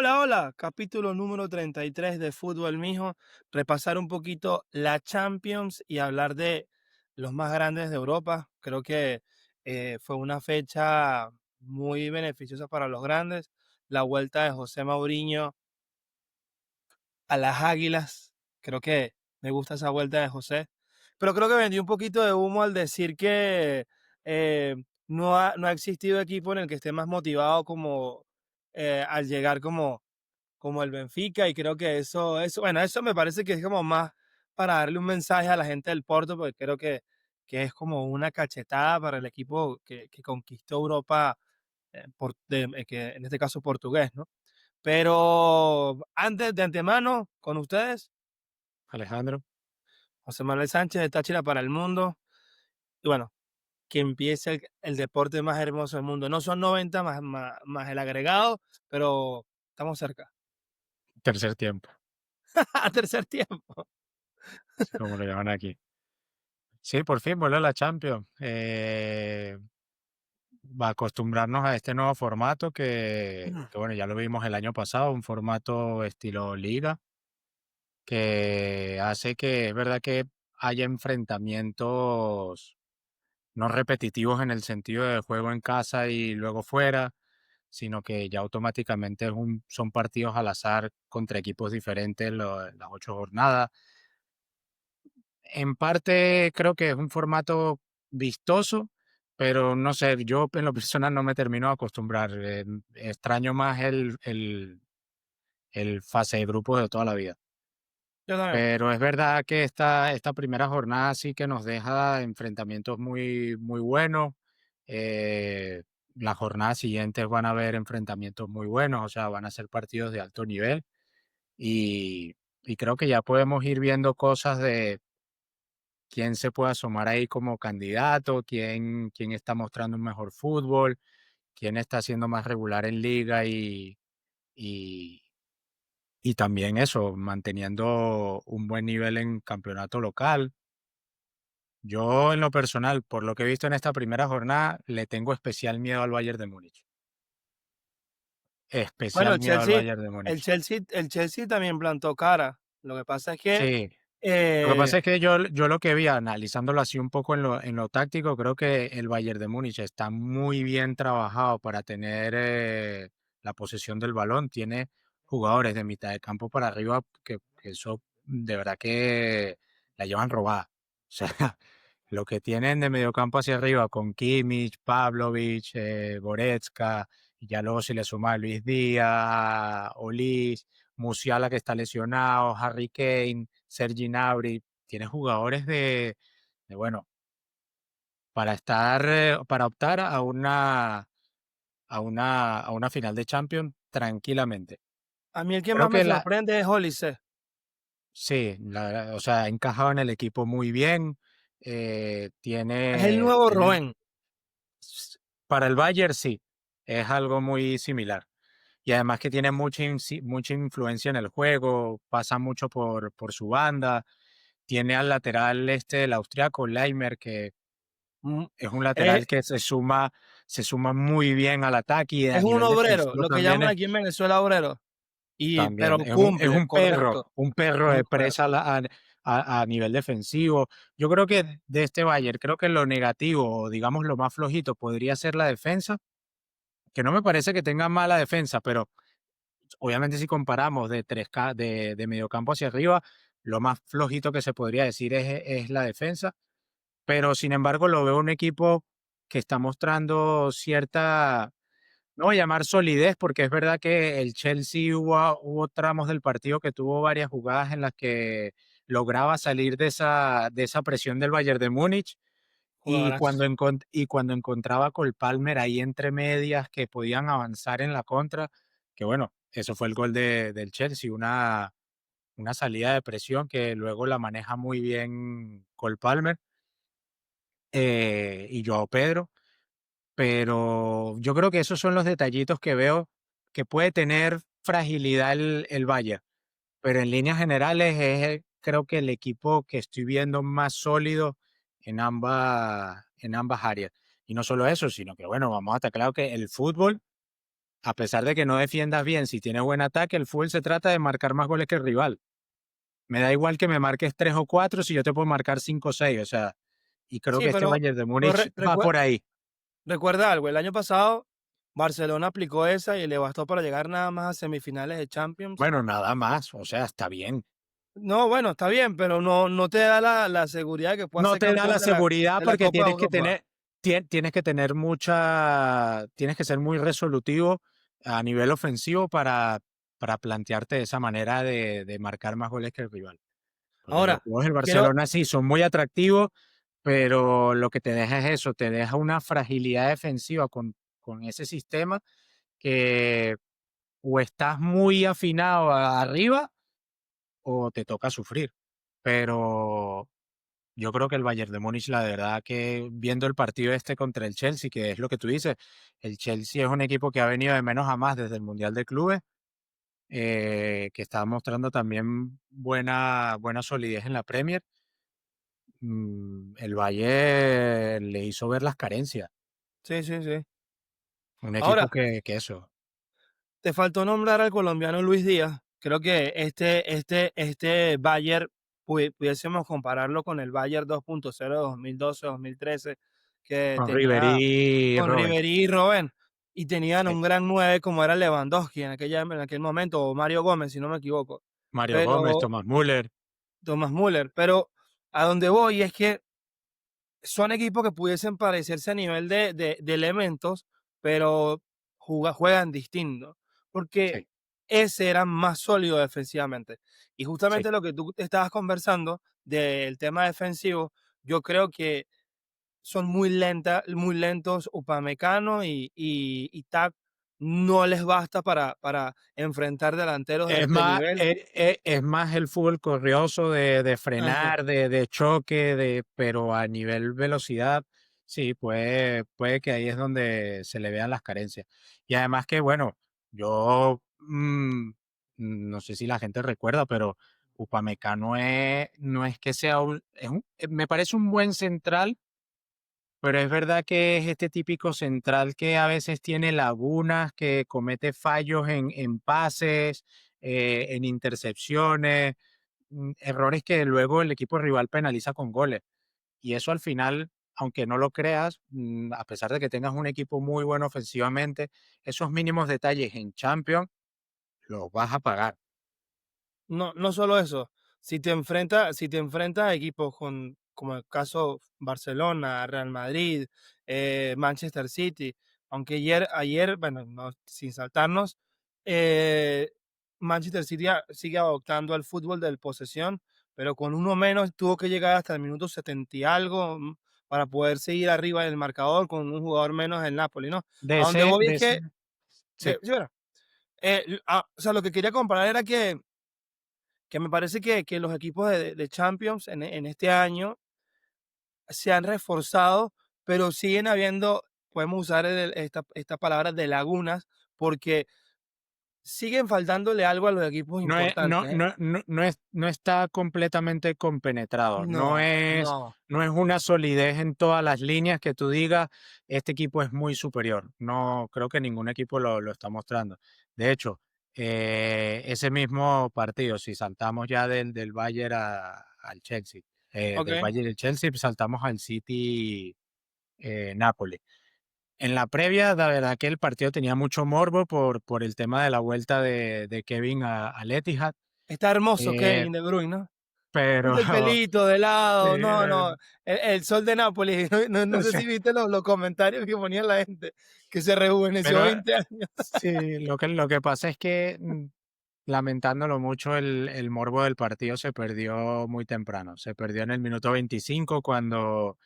Hola, hola, capítulo número 33 de Fútbol Mijo, repasar un poquito la Champions y hablar de los más grandes de Europa. Creo que fue una fecha muy beneficiosa para los grandes. La vuelta de José Mourinho a las Águilas, creo que me gusta esa vuelta de José, pero creo que vendió un poquito de humo al decir que no ha existido equipo en el que esté más motivado como al llegar como el Benfica, y creo que bueno, eso me parece que es como más para darle un mensaje a la gente del Porto, porque creo que es como una cachetada para el equipo que conquistó Europa, que en este caso portugués, ¿no? Pero antes de antemano, con ustedes, Alejandro, José Manuel Sánchez de Táchira para el Mundo. Y bueno, que empiece el deporte más hermoso del mundo. No son 90 más el agregado, pero estamos cerca. tercer tiempo, A tercer tiempo. así como lo llaman aquí. Sí, por fin vuelve la Champions. Va a acostumbrarnos a este nuevo formato que, bueno, ya lo vimos el año pasado, un formato estilo liga, que hace que es verdad que haya enfrentamientos no repetitivos en el sentido de juego en casa y luego fuera, sino que ya automáticamente son partidos al azar contra equipos diferentes las 8 jornadas. En parte creo que es un formato vistoso, pero no sé, yo en lo personal no me termino de acostumbrar. Extraño más el fase de grupos de toda la vida. Yo también. Pero es verdad que esta primera jornada sí que nos deja enfrentamientos muy, muy buenos. Eh, las jornadas siguientes van a haber enfrentamientos muy buenos, o sea, van a ser partidos de alto nivel. Y, y creo que ya podemos ir viendo cosas de quién se puede asomar ahí como candidato, quién está mostrando un mejor fútbol, quién está siendo más regular en liga y, y también eso, manteniendo un buen nivel en campeonato local. Yo en lo personal, por lo que he visto en esta primera jornada, le tengo especial miedo al Bayern de Múnich. Bueno, Especial miedo al Bayern de Múnich. El Chelsea también plantó cara. Lo que pasa es que Sí, lo que eh, pasa es que yo lo que vi, analizándolo así un poco en lo táctico, creo que el Bayern de Múnich está muy bien trabajado para tener la posesión del balón. Tiene jugadores de mitad de campo para arriba que eso de verdad que la llevan robada. O sea, lo que tienen de medio campo hacia arriba con Kimmich, Pavlovic, Goretzka, y ya luego se le suma Luis Díaz, Olis, Musiala que está lesionado, Harry Kane, Sergi Gnabry, tiene jugadores bueno, para optar a una final de Champions tranquilamente. a mí el que Creo más me que sorprende es Olise. sí, o sea, ha encajado en el equipo muy bien, Es el nuevo Roen. para el Bayern sí, es algo muy similar. Y además que tiene mucha influencia en el juego, pasa mucho por su banda. Tiene al lateral el austriaco Leimer, que es un Es, lateral que se suma muy bien al ataque y a es un nivel obrero, defensivo lo que llaman también aquí en Venezuela obrero. Pero también es cumple, correcto. un perro Es un de obrero. presa a nivel defensivo. Yo creo que de este Bayern, creo que lo negativo, o digamos lo más flojito, podría ser la defensa, que no me parece que tenga mala defensa, pero obviamente si comparamos de 3K, de mediocampo hacia arriba, lo más flojito que se podría decir es la defensa, pero sin embargo lo veo un equipo que está mostrando cierta, no voy a llamar solidez, porque es verdad que el Chelsea hubo tramos del partido que tuvo varias jugadas en las que lograba salir de esa presión del Bayern de Múnich Jugadorazo. y cuando encontraba a Cole Palmer ahí entre medias que podían avanzar en la contra, que bueno, eso fue el gol del Chelsea, una salida de presión que luego la maneja muy bien Cole Palmer y Joao Pedro, pero yo creo que esos son los detallitos que veo que puede tener fragilidad el Bayern, pero en líneas generales es creo que el equipo que estoy viendo más sólido en ambas áreas. Y no solo eso, sino que bueno, vamos a estar claro que el fútbol a pesar de que no defiendas bien, si tienes buen ataque, el fútbol se trata de marcar más goles que el rival. Me da igual que me marques 3 o 4 si yo te puedo marcar 5 o 6, o sea, y creo Sí, que este Bayern de pero Múnich va por ahí. recuerda algo, el año pasado Barcelona aplicó esa y le bastó para llegar nada más a semifinales de Champions. Bueno, nada más, o sea, está bien. No, bueno, está bien, pero no te da la seguridad de que puedas No ser te da campeón la seguridad de la porque Copa de Europa. tienes que tener tienes que ser muy resolutivo a nivel ofensivo para plantearte esa manera de marcar más goles que el rival. Porque los Ahora, juegos del quiero Barcelona sí son muy atractivos, pero lo que te deja es eso, te deja una fragilidad defensiva con ese sistema que o estás muy afinado arriba o te toca sufrir. Pero yo creo que el Bayern de Múnich, la verdad que viendo el partido este contra el Chelsea, que es lo que tú dices, el Chelsea es un equipo que ha venido de menos a más desde el Mundial de Clubes, que está mostrando también buena solidez en la Premier. El Bayern le hizo ver las carencias. sí, sí, sí. Un equipo Ahora, que eso. te faltó nombrar al colombiano Luis Díaz. Creo que este Bayern pudiésemos compararlo con el Bayern 2.0 de 2012-2013 que Con tenía Ribery y con Robben. Ribery y Robben y tenían Sí. un gran 9 como era Lewandowski en aquel momento, o Mario Gómez, si no me equivoco. Mario Gómez, Pero Thomas Müller. Thomas Müller. Pero a donde voy es que son equipos que pudiesen parecerse a nivel de elementos, pero juegan distinto, porque Sí, ese era más sólido defensivamente. Y sí. justamente lo que tú estabas conversando del tema defensivo, yo creo que son muy lentos Upamecano y Tac, no les basta para enfrentar delanteros de este nivel. Es más el fútbol corrioso de Ajá. frenar, de choque, pero a nivel velocidad, sí, puede que ahí es donde se le vean las carencias. Y además que, bueno, yo no sé si la gente recuerda, pero Upamecano no es que sea me parece un buen central, pero es verdad que es este típico central que a veces tiene lagunas, que comete fallos en pases, en intercepciones, errores que luego el equipo rival penaliza con goles. Y eso al final, aunque no lo creas, a pesar de que tengas un equipo muy bueno ofensivamente, esos mínimos detalles en Champions los vas a pagar. No solo eso, si te enfrentas a equipos como el caso Barcelona, Real Madrid, Manchester City, aunque ayer, bueno, sin saltarnos, eh, Manchester City sigue adoptando el fútbol del posesión, pero con uno menos tuvo que llegar hasta el minuto 70 y algo para poder seguir arriba del marcador con un jugador menos el Napoli, ¿no? A donde voy De es ese, que, sí. sí, bueno, o sea, lo que quería comparar era que me parece que los equipos de Champions en este año se han reforzado, pero siguen habiendo, podemos usar esta palabra de lagunas, porque siguen faltándole algo a los equipos importantes, ¿eh? No está completamente compenetrado. No, no. No es una solidez en todas las líneas que tú digas, este equipo es muy superior. No creo que ningún equipo lo está mostrando. De hecho, ese mismo partido, si saltamos ya del Bayern al Chelsea, del Ok. Bayern al Chelsea, saltamos al City Napoli. En la previa, la verdad que el partido tenía mucho morbo por el tema de la vuelta de Kevin al Etihad, Está hermoso eh, Kevin De Bruyne, ¿no? pero Ponte el pelito de lado, no, eh, no. El sol de Nápoles, no sé sí, si viste los comentarios que ponía la gente, que se rejuveneció pero 20 años. sí, lo que pasa es que, lamentándolo mucho, el morbo del partido se perdió muy temprano. Se perdió en el minuto 25 cuando,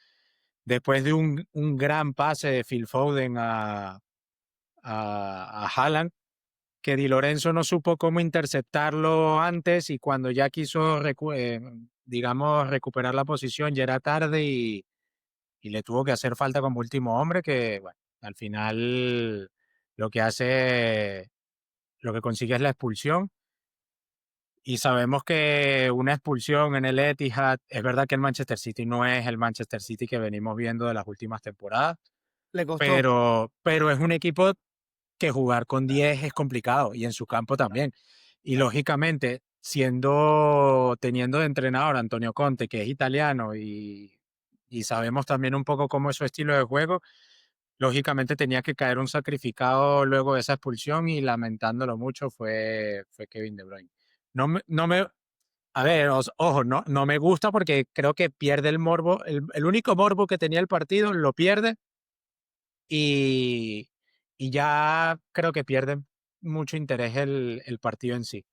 después de un gran pase de Phil Foden a Haaland, que Di Lorenzo no supo cómo interceptarlo antes y cuando ya quiso, digamos, recuperar la posición, ya era tarde y le tuvo que hacer falta como último hombre, que bueno, al final lo que hace, lo que consigue es la expulsión. Y sabemos que una expulsión en el Etihad, es verdad que el Manchester City no es el Manchester City que venimos viendo de las últimas temporadas, Le costó. pero es un equipo que jugar con 10 es complicado y en su campo también. Y Claro. lógicamente, teniendo de entrenador a Antonio Conte, que es italiano y sabemos también un poco cómo es su estilo de juego, lógicamente tenía que caer un sacrificado luego de esa expulsión y lamentándolo mucho fue Kevin De Bruyne. No me, a ver, ojo, no me gusta porque creo que pierde el morbo, el único morbo que tenía el partido lo pierde y, y ya creo que pierde mucho interés el partido en sí.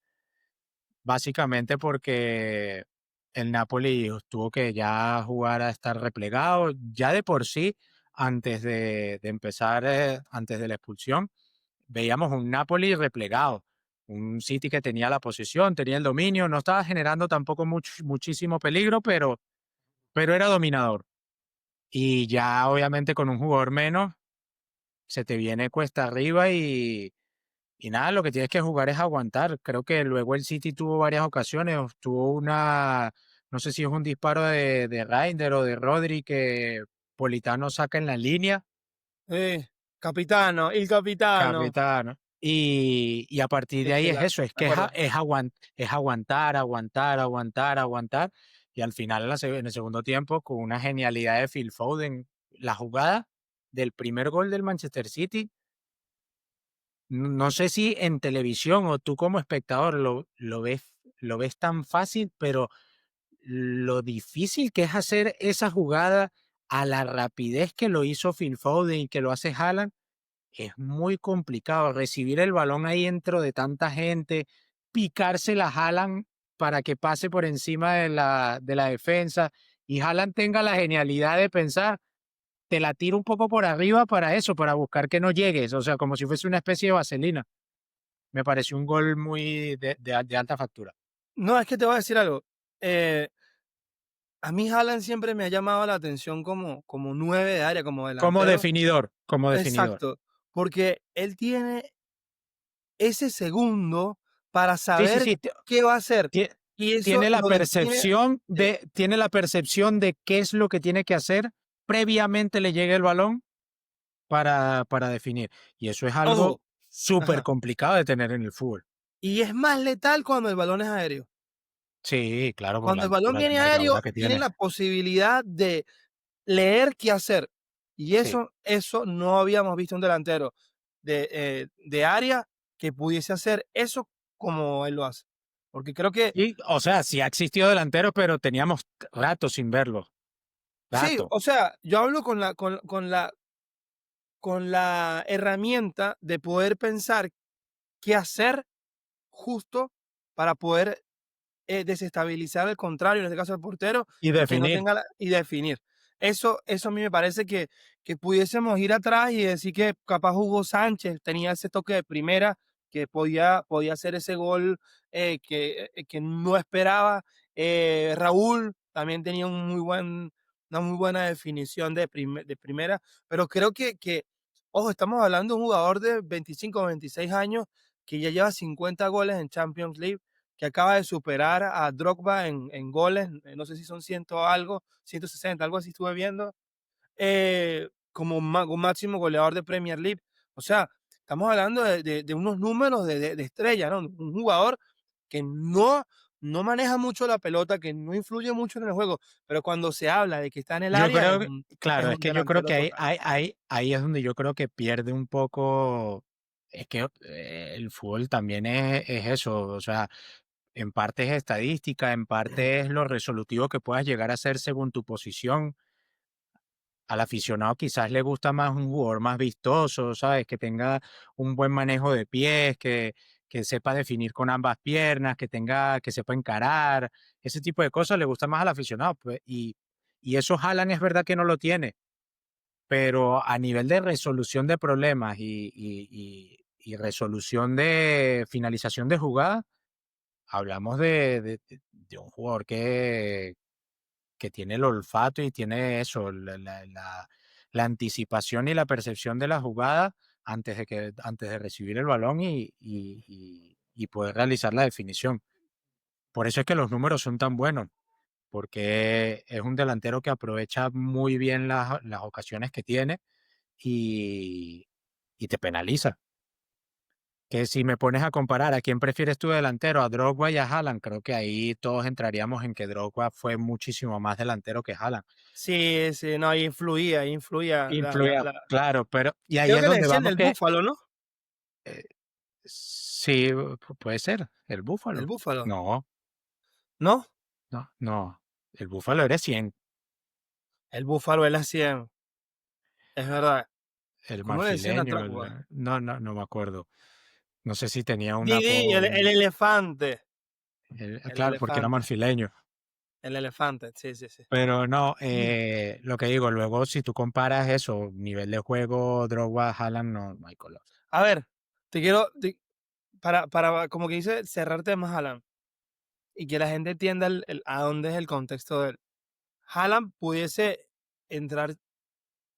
Básicamente porque el Napoli tuvo que ya jugar a estar replegado, ya de por sí, antes de empezar, antes de la expulsión, veíamos un Napoli replegado, un City que tenía la posesión, tenía el dominio, no estaba generando tampoco muchísimo peligro, pero era dominador. Y ya obviamente con un jugador menos, se te viene cuesta arriba y nada, lo que tienes que jugar es aguantar. Creo que luego el City tuvo varias ocasiones, tuvo no sé si es un disparo de Reinders o de Rodri que Politano saca en la línea, Capitano, il capitano. capitán. Y a partir de Sí, ahí sí, es eso, me acuerdo. es aguantar, aguantar, aguantar, aguantar. Y al final, en el segundo tiempo, con una genialidad de Phil Foden, la jugada del primer gol del Manchester City, no sé si en televisión o tú como espectador lo ves tan fácil, pero lo difícil que es hacer esa jugada a la rapidez que lo hizo Phil Foden y que lo hace Haaland, es muy complicado. Recibir el balón ahí dentro de tanta gente, picársela a Haaland para que pase por encima de la defensa y Haaland tenga la genialidad de pensar, te la tiro un poco por arriba para eso, para buscar que no llegues, o sea, como si fuese una especie de vaselina. Me pareció un gol muy de alta factura. No, es que te voy a decir algo. Eh, a mí Haaland siempre me ha llamado la atención como 9 de área, como Como delantero. definidor, como definidor. Exacto, porque él tiene ese segundo para Sí, sí, saber sí. qué va a hacer, Tie- y eso lo define. Tiene la percepción de qué es lo que tiene que hacer previamente le llegue el balón para definir. Y eso es algo Ojo, súper ajá, complicado de tener en el fútbol. y es más letal cuando el balón es aéreo. Sí, claro, por Cuando la el balón altura, la viene envergadura aéreo, que tiene tiene. la posibilidad de leer qué hacer, y Sí. eso no habíamos visto un delantero de área que pudiese hacer eso como él lo hace. Porque creo que Y, o sea, sí ha existido delantero, pero teníamos rato sin verlo. sí, Rato. o sea, yo hablo con la herramienta de poder pensar qué hacer justo para poder desestabilizar al contrario, en este caso al portero, Y y que no definir. tenga y definir. Eso a mí me parece que pudiésemos ir atrás y decir que capaz Hugo Sánchez tenía ese toque de primera, que podía hacer ese gol que no esperaba. Raúl también tenía una muy buena definición de primera, pero creo ojo, estamos hablando de un jugador de 25 o 26 años que ya lleva 50 goles en Champions League, que acaba de superar a Drogba en goles, no sé si son ciento algo, 160, algo así estuve viendo, como máximo goleador de Premier League. O sea, estamos hablando de unos números de estrella, ¿no? Un jugador que no maneja mucho la pelota, que no influye mucho en el juego, pero cuando se habla de que está en el Yo área, creo que, es claro, es un que yo creo delantero que total. ahí es donde yo creo que pierde un poco. Es que el fútbol también es eso, o sea, en parte es estadística, en parte es lo resolutivo que puedas llegar a ser según tu posición. Al aficionado quizás le gusta más un jugador más vistoso, ¿sabes? Que tenga un buen manejo de pies, que sepa definir con ambas piernas, que sepa encarar, ese tipo de cosas le gusta más al aficionado, pues, y eso Haaland es verdad que no lo tiene, pero a nivel de resolución de problemas y resolución de finalización de jugada, hablamos de un jugador que tiene el olfato y tiene eso, la anticipación y la percepción de la jugada antes de recibir el balón y poder realizar la definición. Por eso es que los números son tan buenos, porque es un delantero que aprovecha muy bien las ocasiones que tiene y, y te penaliza. que si me pones a comparar a quién prefieres tú delantero, a Drogba y a Haaland, creo que ahí todos entraríamos en que Drogba fue muchísimo más delantero que Haaland. Sí, sí, no, influía Influía, claro, pero y ahí creo es que le donde decían vamos el que, búfalo, ¿no? eh, sí, puede ser, el El búfalo. búfalo, No, ¿no? no, no, el búfalo eres 100, El búfalo él hacía, es verdad. el ¿Cómo le decían a marfileño, Drogba? no me acuerdo. No sé si tenía un Didi, apodo, el elefante, el claro, porque era elefante, marfileño. el elefante, sí, sí, sí. Pero no, lo que digo, luego si tú comparas eso, nivel de juego, Drogba, Haaland, no, no hay color. A ver, te quiero, para, como que dice, cerrarte más, Alan, y que la gente entienda a dónde es el contexto de él. Haaland pudiese entrar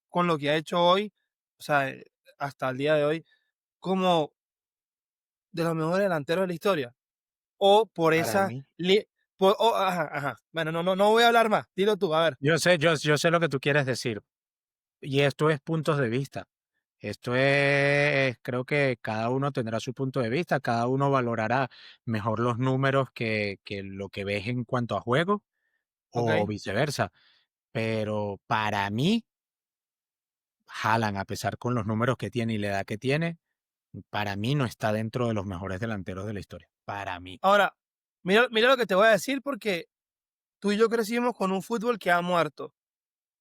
con lo que ha hecho hoy, o sea, hasta el día de hoy, como de los mejores delanteros de la historia. O por Para esa... mí. ajá, ajá. Bueno, no voy a hablar más. Dilo tú, a ver. Yo sé lo que tú quieres decir. Y esto es puntos de vista. Esto es, creo que cada uno tendrá su punto de vista, cada uno valorará mejor los números que lo que ves en cuanto a juego Ok. o viceversa. Pero para mí, Haaland, a pesar con los números que tiene y la edad que tiene, para mí no está dentro de los mejores delanteros de la historia. Para mí. Ahora, mira lo que te voy a decir porque tú y yo crecimos con un fútbol que ha muerto.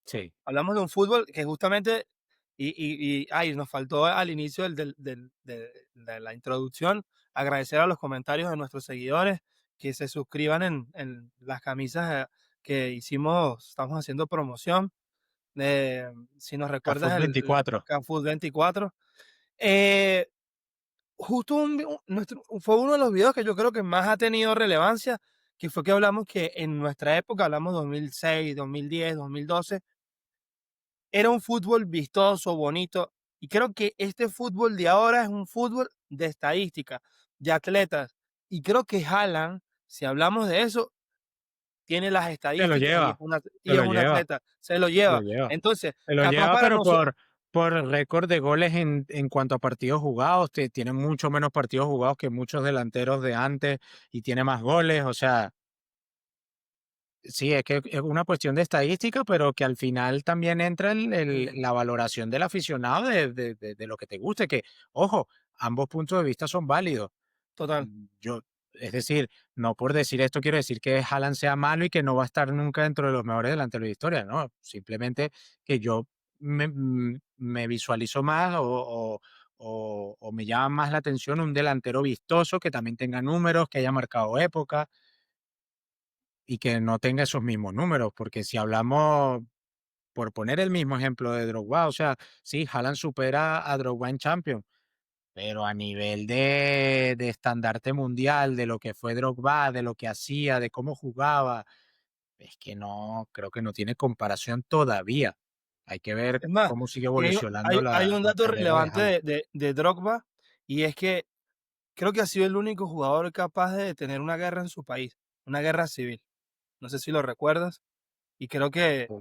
Sí. Hablamos de un fútbol que justamente, ay, nos faltó al inicio de la introducción agradecer a los comentarios de nuestros seguidores que se suscriban en las camisas que hicimos, estamos haciendo promoción. Si nos recuerdas Cafut el 24. CanFood 24. Eh, justo fue uno de los videos que yo creo que más ha tenido relevancia, que fue que hablamos que en nuestra época, hablamos 2006, 2010, 2012, era un fútbol vistoso, bonito, y creo que este fútbol de ahora es un fútbol de estadística, de atletas, y creo que Haaland, si hablamos de eso, tiene las Se lo estadísticas lleva, se y es lo un lleva, atleta, se lo se lo lleva. lleva. Entonces, Se lo capaz lleva, para pero nosotros, por récord de goles en cuanto a partidos jugados, tiene mucho menos partidos jugados que muchos delanteros de antes y tiene más goles. O sea, sí, es que es una cuestión de estadística, pero que al final también entra la valoración del aficionado de lo que te guste, que, ojo, ambos puntos de vista son válidos. total, Yo, es decir, no por decir esto quiero decir que Haaland sea malo y que no va a estar nunca dentro de los mejores delanteros de historia, no, simplemente que yo me visualizo más o me llama más la atención un delantero vistoso que también tenga números, que haya marcado época y que no tenga esos mismos números, porque si hablamos, por poner el mismo ejemplo de Drogba, o sea, sí, Haaland supera a Drogba en Champions, pero a nivel de estandarte mundial, de lo que fue Drogba, de lo que hacía, de cómo jugaba, es que no, creo que no tiene comparación todavía. Hay que ver es más, cómo sigue y evolucionando hay un la dato carrera de relevante Haaland. de Drogba, y es que creo que ha sido el único jugador capaz de detener una guerra en su país, una guerra civil. No sé si lo recuerdas, y creo que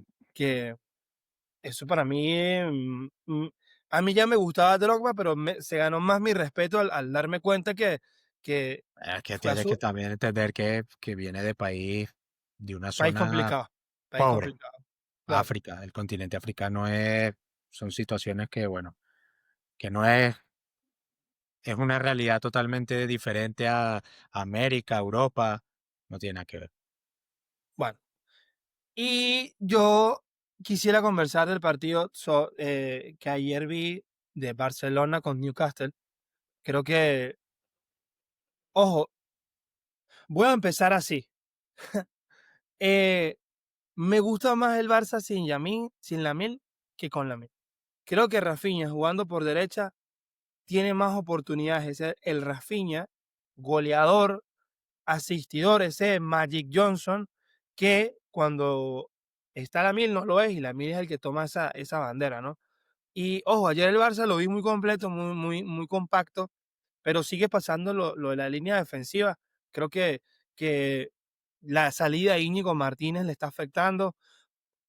eso para mí, a mí ya me gustaba Drogba, pero se ganó más mi respeto al darme cuenta que Es que fue a tienes que su también entender que viene de país, de una país zona complicado, país pobre. complicado, claro, África, el continente africano es, son situaciones que, bueno, que no es, es una realidad totalmente diferente a América, Europa, no tiene nada que ver. bueno. Y yo quisiera conversar del partido que ayer vi de Barcelona con Newcastle. Creo que, ojo, voy a empezar así. Eh, Me gusta más el Barça sin Lamine que con Lamine. Creo que Rafinha jugando por derecha tiene más oportunidades. El Rafinha, goleador, asistidor, ese Magic Johnson, que cuando está Lamine no lo es y Lamine es el que toma esa bandera, ¿no? Y ojo, ayer el Barça lo vi muy completo, muy compacto, pero sigue pasando lo de la línea defensiva. Creo que la salida de Íñigo Martínez le está afectando.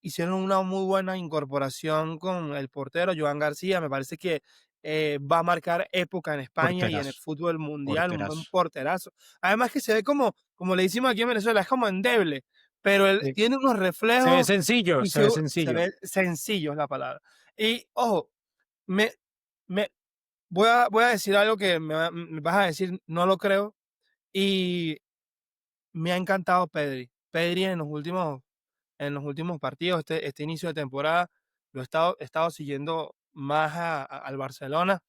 Hicieron una muy buena incorporación con el portero Joan García. Me parece que va a marcar época en España y en el Porterazo, fútbol mundial, un buen porterazo. porterazo. Además que se ve como le decimos aquí en Venezuela, es como endeble, pero él Sí. tiene unos Se ve reflejos sencillo, y se ve se sencillo. ve sencillo es la palabra. Y ojo, me, me voy a decir algo que me vas a decir, no lo creo, y me ha encantado Pedri. Pedri en los últimos partidos, este inicio de temporada, lo he estado siguiendo más al Barcelona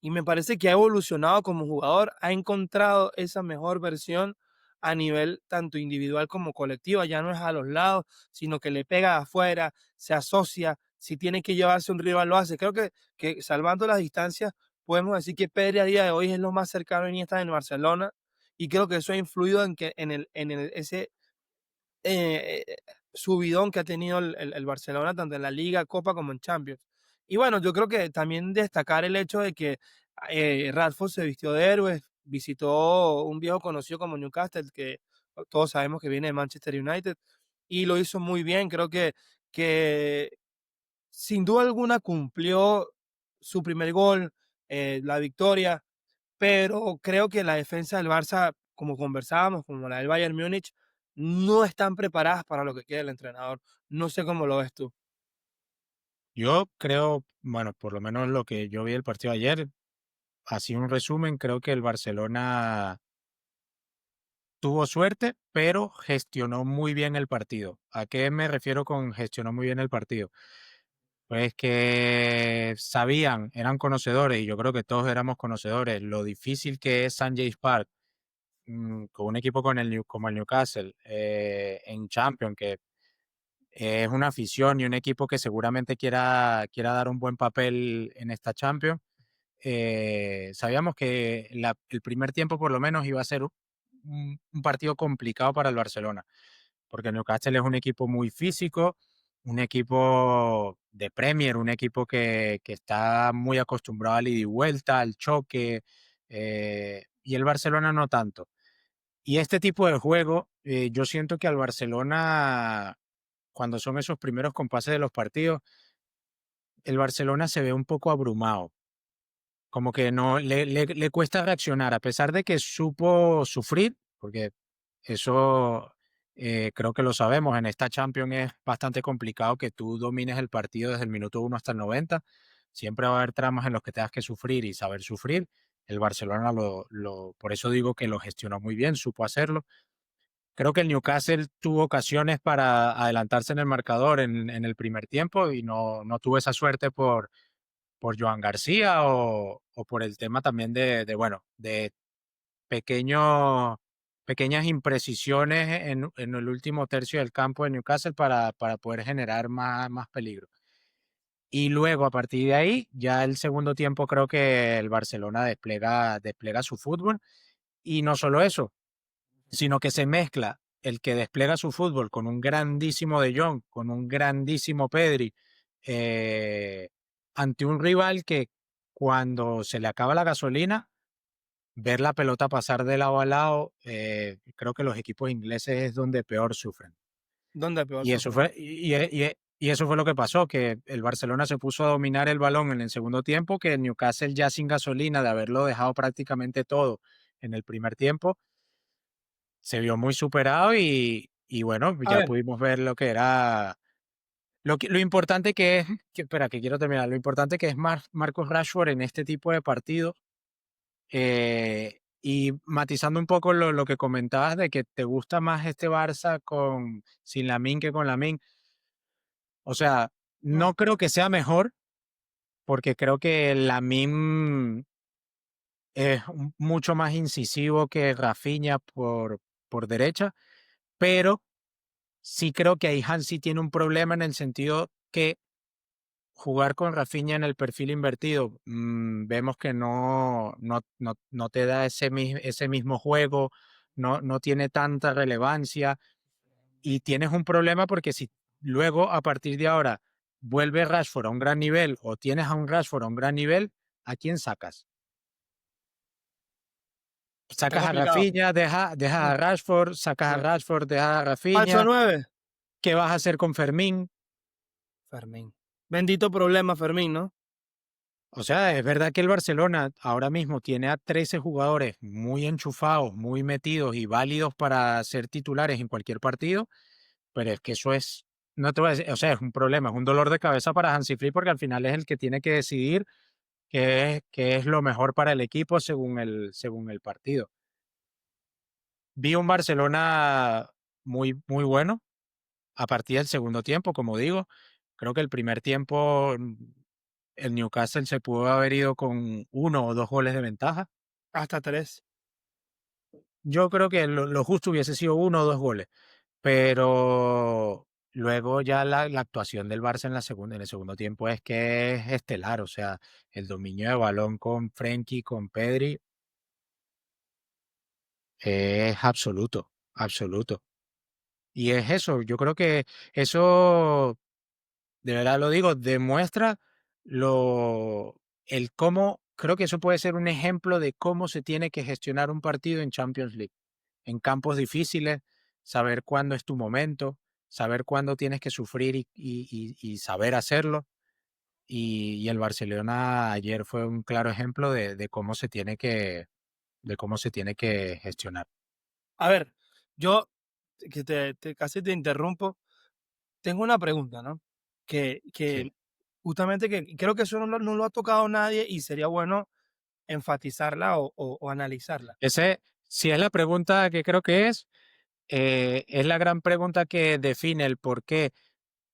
y me parece que ha evolucionado como jugador, ha encontrado esa mejor versión a nivel tanto individual como colectiva, ya no es a los lados, sino que le pega de afuera, se asocia, si tiene que llevarse un rival lo hace. Creo que salvando las distancias, podemos decir que Pedri a día de hoy es lo más cercano a Iniesta en Barcelona y creo que eso ha influido en que ese eh, subidón que ha tenido el Barcelona, tanto en la Liga, Copa como en Champions. Y bueno, yo creo que también destacar el hecho de que Rashford se vistió de héroe, visitó un viejo conocido como Newcastle, que todos sabemos que viene de Manchester United, y lo hizo muy bien. Creo que sin duda alguna cumplió su primer gol, la victoria, pero creo que la defensa del Barça, como conversábamos, como la del Bayern Múnich, no están preparadas para lo que quiere el entrenador. No sé cómo lo ves tú. Yo creo, bueno, por lo menos lo que yo vi el partido ayer, así un resumen, creo que el Barcelona tuvo suerte, pero gestionó muy bien el partido. ¿A qué me refiero con gestionó muy bien el partido? Pues que sabían, eran conocedores, y yo creo que todos éramos conocedores, lo difícil que es St. James Park con un equipo como el Newcastle en Champions, que es una afición y un equipo que seguramente quiera dar un buen papel en esta Champions. Sabíamos que el primer tiempo por lo menos iba a ser un partido complicado para el Barcelona, porque el Newcastle es un equipo muy físico, un equipo de Premier, un equipo que está muy acostumbrado al ida y vuelta, al choque, y el Barcelona no tanto. Y este tipo de juego, yo siento que al Barcelona, cuando son esos primeros compases de los partidos, el Barcelona se ve un poco abrumado, como que no le cuesta reaccionar, a pesar de que supo sufrir, porque eso creo que lo sabemos, en esta Champions es bastante complicado que tú domines el partido desde el minuto 1 hasta el 90. Siempre va a haber tramas en los que tengas que sufrir y saber sufrir. El Barcelona por eso digo que lo gestionó muy bien, supo hacerlo. Creo que el Newcastle tuvo ocasiones para adelantarse en el marcador en el primer tiempo y no tuvo esa suerte por Joan García o por el tema también bueno, de pequeños, pequeñas imprecisiones en el último tercio del campo de Newcastle para poder generar más peligro. Y luego, a partir de ahí, ya el segundo tiempo creo que el Barcelona despliega su fútbol. Y no solo eso, sino que se mezcla el que despliega su fútbol con un grandísimo De Jong, con un grandísimo Pedri, eh, ante un rival que cuando se le acaba la gasolina, ver la pelota pasar de lado a lado, creo que los equipos ingleses es donde peor sufren. ¿Dónde peor Y eso sufren? fue, y eso fue lo que pasó, que el Barcelona se puso a dominar el balón en el segundo tiempo, que el Newcastle ya sin gasolina, de haberlo dejado prácticamente todo en el primer tiempo, se vio muy superado y bueno, A ya ver, pudimos ver lo que era, lo importante que es, espera, que quiero terminar, lo importante que es Marcus Rashford en este tipo de partidos, y matizando un poco lo que comentabas de que te gusta más este Barça sin Lamine que con Lamine. O sea, no no, creo que sea mejor, porque creo que Lamine es mucho más incisivo que Rafinha por derecha, pero sí creo que ahí Hansi tiene un problema en el sentido que jugar con Rafinha en el perfil invertido, vemos que no te da ese mismo juego, no tiene tanta relevancia y tienes un problema porque si luego a partir de ahora vuelve Rashford a un gran nivel o tienes a un Rashford a un gran nivel, ¿a quién sacas? está Sacas a complicado. Rafinha, dejas Mm, a Rashford, sacas a sí. Rashford, dejas a Falso Rafinha, 9. ¿qué vas a hacer con Fermín? Fermín. Bendito problema, Fermín, ¿no? O sea, es verdad que el Barcelona ahora mismo tiene a 13 jugadores muy enchufados, muy metidos y válidos para ser titulares en cualquier partido, pero es que eso es, no te voy a decir, o sea, es un problema, es un dolor de cabeza para Hansi Flick porque al final es el que tiene que decidir qué es lo mejor para el equipo según el partido. Vi un Barcelona muy bueno a partir del segundo tiempo, como digo. Creo que el primer tiempo el Newcastle se pudo haber ido con 1 o 2 goles de ventaja. Hasta tres. Yo creo que lo justo hubiese sido 1 o 2 goles, pero luego ya la actuación del Barça en el segundo tiempo es que es estelar, o sea, el dominio de balón con Frenkie, con Pedri, es absoluto, absoluto. Y es eso, yo creo que eso, de verdad lo digo, demuestra el cómo, creo que eso puede ser un ejemplo de cómo se tiene que gestionar un partido en Champions League. En campos difíciles, saber cuándo es tu momento, saber cuándo tienes que sufrir y saber hacerlo. Y el Barcelona ayer fue un claro ejemplo de cómo se tiene de cómo se tiene que gestionar. A ver, yo que casi te interrumpo, tengo una pregunta, ¿no? Sí. Que justamente que creo que eso no lo ha tocado nadie y sería bueno enfatizarla o analizarla. Ese, si es la pregunta que creo que es la gran pregunta que define el por qué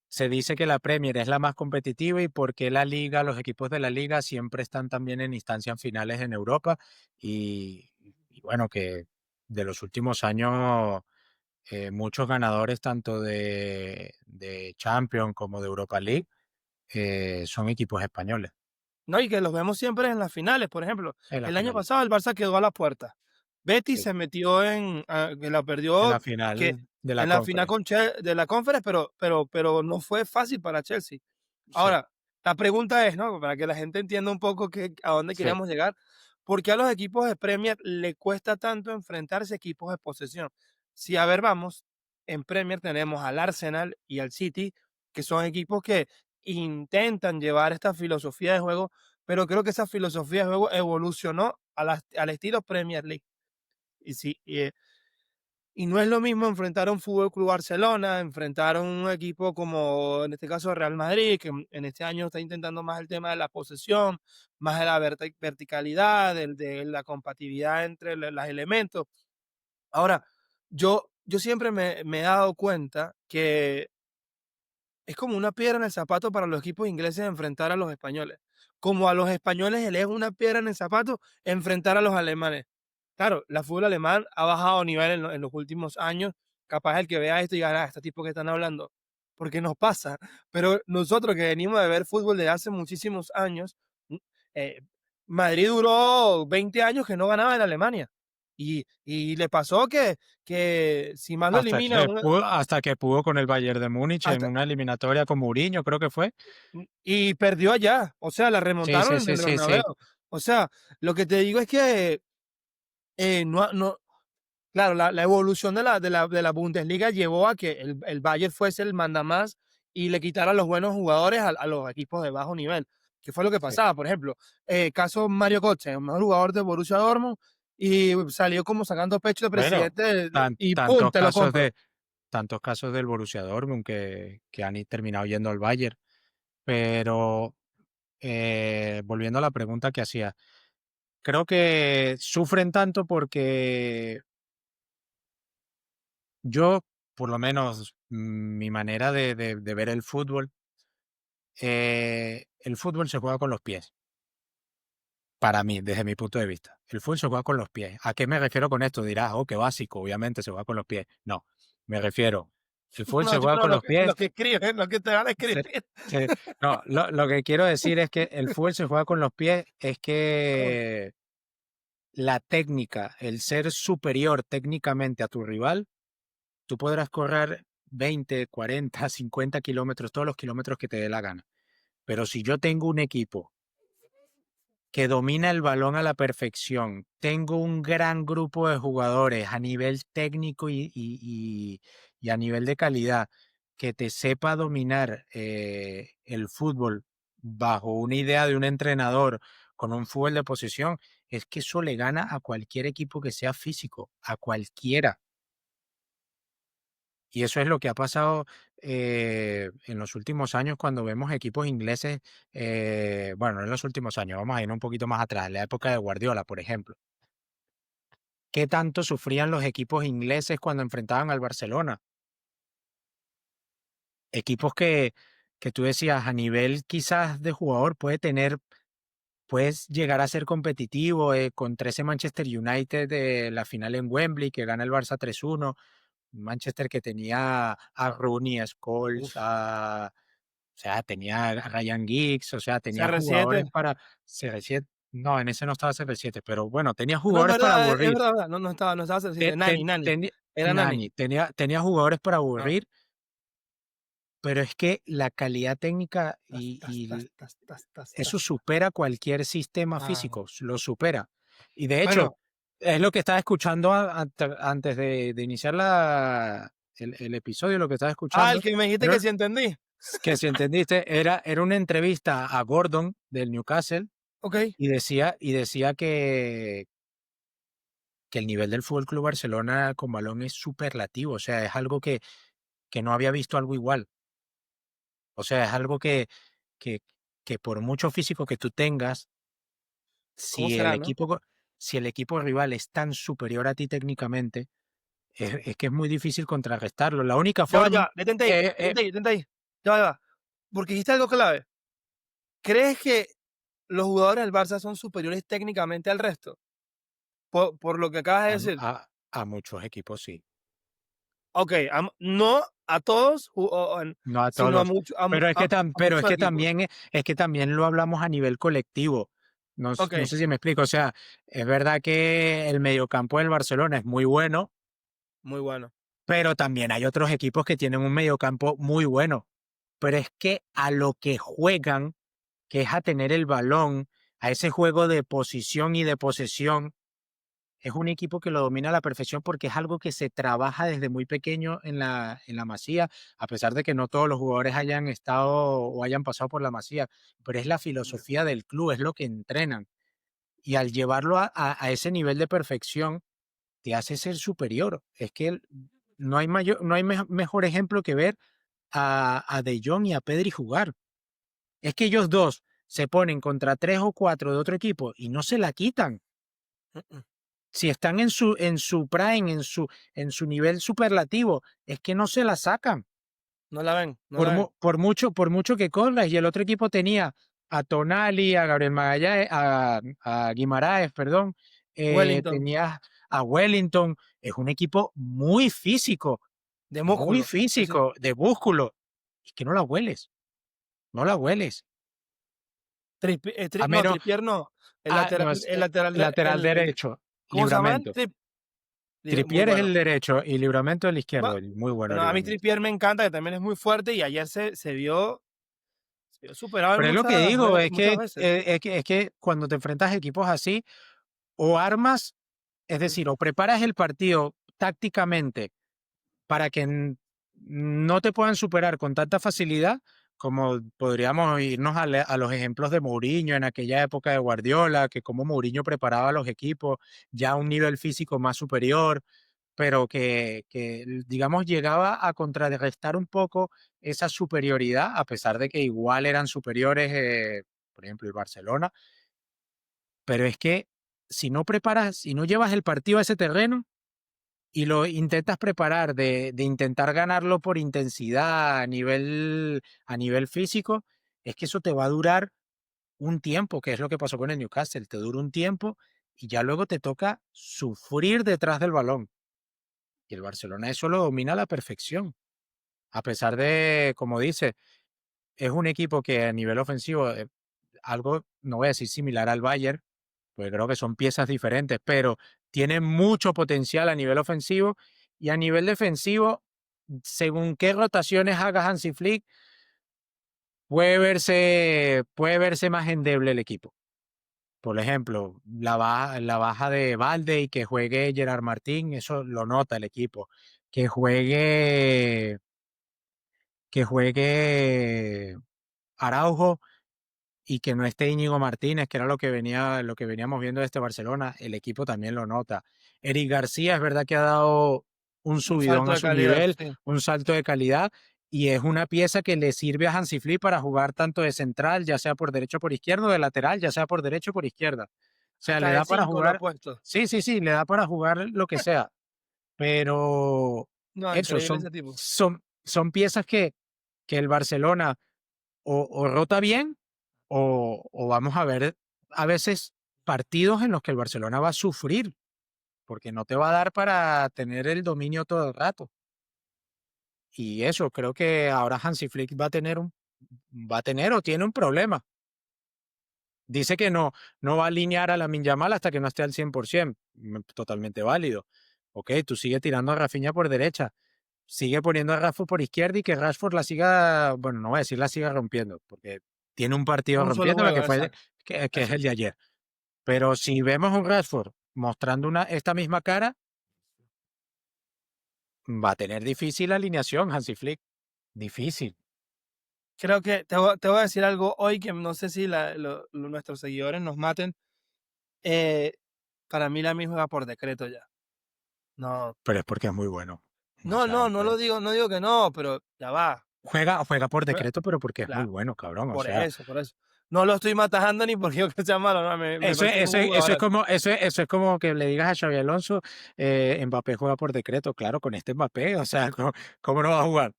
se dice que la Premier es la más competitiva y por qué la liga, los equipos de la liga siempre están también en instancias finales en Europa y bueno, que de los últimos años muchos ganadores tanto de Champions como de Europa League son equipos españoles No, y que los vemos siempre en las finales, por ejemplo, en la el año final. pasado el Barça quedó a la puerta. Betis Sí, se metió que la en perdió la que final de la en la final Conference. con de la Conference, pero no fue fácil para Chelsea. Sí, Ahora, la pregunta es, ¿no? Para que la gente entienda un poco a dónde sí. queríamos llegar, ¿por qué a los equipos de Premier le cuesta tanto enfrentarse a equipos de posesión? Si a ver, vamos, en Premier tenemos al Arsenal y al City, que son equipos que intentan llevar esta filosofía de juego, pero creo que esa filosofía de juego evolucionó al estilo Premier League. Y, sí, y no es lo mismo enfrentar a un Fútbol Club Barcelona, enfrentar a un equipo como en este caso Real Madrid, que en este año está intentando más el tema de la posesión, más de la verticalidad, de la compatibilidad entre los elementos. Ahora, yo siempre me he dado cuenta que es como una piedra en el zapato para los equipos ingleses enfrentar a los españoles, como a los españoles les es una piedra en el zapato enfrentar a los alemanes. Claro, la fútbol alemán ha bajado nivel en los últimos años. Capaz el que vea esto y diga, este tipo que están hablando, porque nos pasa. Pero nosotros que venimos de ver fútbol de hace muchísimos años, eh, Madrid duró 20 años que no ganaba en Alemania. Y le pasó que si más lo eliminan, Hasta que pudo con el Bayern de Múnich en hasta, una eliminatoria con Mourinho, creo que fue. y perdió allá. O sea, la Sí, remontaron sí, en sí, el sí, sí. Bernabéu. O sea, lo que te digo es que no, claro, la evolución de la Bundesliga llevó a que el Bayern fuese el mandamás y le quitara los buenos jugadores a los equipos de bajo nivel, que fue lo que Sí. pasaba. Por ejemplo, caso Mario Götze, el mejor jugador de Borussia Dortmund, y salió como sacando pecho de Bueno, presidente y ¡pum! Te lo compro. tantos casos del Borussia Dortmund que han terminado yendo al Bayern. Pero volviendo a la pregunta que hacía, creo que sufren tanto porque yo, por lo menos, mi manera de ver el fútbol se juega con los pies. Para mí, desde mi punto de vista. El fútbol se juega con los pies. ¿A qué me refiero con esto? Dirás, oh, qué básico, obviamente se juega con los pies. No, me refiero, el fútbol No, se yo juega no, con los pies. lo que escriben, lo que te van a se- escribir. no, lo que quiero decir es que el fútbol se juega con los pies, es que la técnica, el ser superior técnicamente a tu rival, tú podrás correr 20, 40, 50 kilómetros, todos los kilómetros que te dé la gana. Pero si yo tengo un equipo que domina el balón a la perfección. Tengo un gran grupo de jugadores a nivel técnico y a nivel de calidad que te sepa dominar el fútbol bajo una idea de un entrenador con un fútbol de posesión, es que eso le gana a cualquier equipo que sea físico, a cualquiera. Y eso es lo que ha pasado en los últimos años cuando vemos equipos ingleses, bueno, no en los últimos años, vamos a ir un poquito más atrás, en la época de Guardiola, por ejemplo. ¿Qué tanto sufrían los equipos ingleses cuando enfrentaban al Barcelona? Equipos que tú decías a nivel quizás de jugador puedes llegar a ser competitivo contra ese Manchester United de la final en Wembley que gana el Barça 3-1. Manchester que tenía a Rooney, a Scholes, Uf, o sea, tenía a Ryan Giggs, o sea, tenía CR7. jugadores para CR7. No, en ese no estaba CR7, pero bueno, tenía No, es jugadores para verdad, es aburrir. verdad, es verdad. No, no estaba CR7. Nani, Nani. Era Nani. Nani, tenía jugadores para Ah, aburrir, pero es que la calidad técnica tas, tas, tas, y tas, tas, tas, eso tas. supera cualquier sistema Ah, físico, lo supera. Y de hecho, bueno. es lo que estaba escuchando antes de iniciar el episodio, lo que estaba Ah, el escuchando, que me dijiste que era, sí entendí. que si entendiste, era una entrevista a Gordon del Newcastle Ok. y decía que el nivel del Fútbol Club Barcelona con balón es superlativo, o sea, es algo que no había visto algo igual. O sea, es algo que, que por mucho físico que tú tengas, ¿Cómo si el será, no? equipo, si el equipo rival es tan superior a ti técnicamente, es que es muy difícil contrarrestarlo. La única Ya forma, va. Detente ahí, detente ahí, detente ahí. Ya va, ya va. Porque dijiste algo clave. ¿Crees que los jugadores del Barça son superiores técnicamente al resto? Por lo que acabas de a, decir. a muchos equipos sí, Ok, no a todos, no a sino a, todos, mucho, a pero muchos equipos. es que también lo hablamos a nivel colectivo. No, Ok, no sé si me explico. O sea, es verdad que el mediocampo del Barcelona es muy bueno, muy bueno. pero también hay otros equipos que tienen un mediocampo muy bueno. Pero es que a lo que juegan, que es a tener el balón, a ese juego de posición y de posesión, es un equipo que lo domina a la perfección porque es algo que se trabaja desde muy pequeño en la Masía, a pesar de que no todos los jugadores hayan estado o hayan pasado por la Masía, pero es la filosofía del club, es lo que entrenan. Y al llevarlo a ese nivel de perfección, te hace ser superior. Es que no hay mejor ejemplo que ver a De Jong y a Pedri jugar. Es que ellos dos se ponen contra 3 o 4 de otro equipo y no se la quitan. Mm, mm. Si están en su prime, en su nivel superlativo, es que no se la sacan. No la ven, no Por, la ven. por mucho que corras, y el otro equipo tenía a Tonali, a Gabriel Magallanes, a Guimaraes, perdón, Wellington, tenías a Wellington. Es un equipo de muy músculo. Sí, sí. físico, de músculo. Es que no la hueles, no la hueles. A No, menos, Trippier no. no es El lateral, lateral derecho, ¿cómo se llama? Libramento. Muy Tripier es bueno. el derecho y Libramento el Va, izquierdo. Muy bueno bueno, a mí Libramento. Trippier me encanta, que también es muy fuerte y ayer se vio superado en Pero es lo que digo, muchas veces. es que cuando te enfrentas a equipos así, o armas, es decir, o preparas el partido tácticamente para que no te puedan superar con tanta facilidad, como podríamos irnos a los ejemplos de Mourinho en aquella época de Guardiola, que como Mourinho preparaba a los equipos ya a un nivel físico más superior, pero que, digamos, llegaba a contrarrestar un poco esa superioridad, a pesar de que igual eran superiores, por ejemplo, el Barcelona, pero es que si no llevas el partido a ese terreno y lo intentas preparar de intentar ganarlo por intensidad a nivel físico, es que eso te va a durar un tiempo, que es lo que pasó con el Newcastle, te dura un tiempo y ya luego te toca sufrir detrás del balón. Y el Barcelona eso lo domina a la perfección. A pesar de, como dice, es un equipo que a nivel ofensivo, algo, no voy a decir similar al Bayern, porque creo que son piezas diferentes, pero tiene mucho potencial a nivel ofensivo y a nivel defensivo, según qué rotaciones haga Hansi Flick, puede verse más endeble el equipo. Por ejemplo, la baja de Valde y que juegue Gerard Martín, eso lo nota el equipo. Que juegue que juegue Araujo, y que no esté Íñigo Martínez, que era lo que veníamos viendo de este Barcelona, el equipo también lo nota. Eric García es verdad que ha dado un Un subidón salto a de su calidad, nivel, sí. un salto de calidad, y es una pieza que le sirve a Hansi Flick para jugar tanto de central, ya sea por derecho o por izquierdo, de lateral, ya sea por derecho o por izquierda. O sea, Hasta le de da para 5 lo ha jugar, puesto. sí, sí, sí, le da para jugar lo que sea, pero No, eso, increíble ese tipo. son piezas que el Barcelona o rota bien o vamos a ver a veces partidos en los que el Barcelona va a sufrir, porque no te va a dar para tener el dominio todo el rato. Y eso, creo que ahora Hansi Flick va a tener o tiene un problema. Dice que no va a alinear a Lamine Yamal hasta que no esté al 100%. Totalmente válido. Ok, tú sigue tirando a Rafinha por derecha, sigue poniendo a Rashford por izquierda y que Rashford la siga, bueno, no voy a decir la siga rompiendo, porque tiene un partido Un solo rompiéndola juego, que exacto. que es el Exacto. de ayer. Pero si vemos un Rashford mostrando esta misma cara, va a tener difícil la alineación Hansi Flick. Difícil. Creo que te voy a decir algo hoy que no sé si nuestros seguidores nos maten. Eh, para mí la misma va por decreto ya. No, Pero es porque es muy bueno. O no, sea, no, no lo digo, no digo que no, pero ya va. juega por Jue- decreto, pero porque es muy la- bueno, cabrón. O por sea, eso, por eso. No lo estoy matajando ni porque yo que sea malo, no, me parece que es un jugador. eso es como que le digas a Xabi Alonso, Mbappé juega por decreto. Claro, con este Mbappé, o sea, ¿cómo no va a jugar?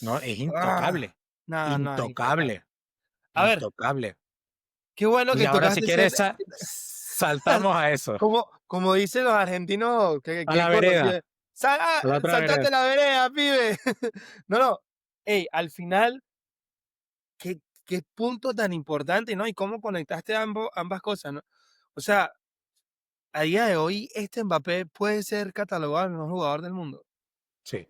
No, es Ah, intocable. no, no, es intocable. Intocable. A ver, Intocable. qué bueno Y que ahora, si tocaste quieres, saltamos a eso, como dicen los argentinos, a que la vereda, conocido. a la otra vereda. Saltate la vereda, pibe. No, no. Ey, al final, qué punto tan importante, ¿no? Y cómo conectaste ambas cosas, ¿no? O sea, a día de hoy, este Mbappé puede ser catalogado el mejor jugador del mundo. Sí,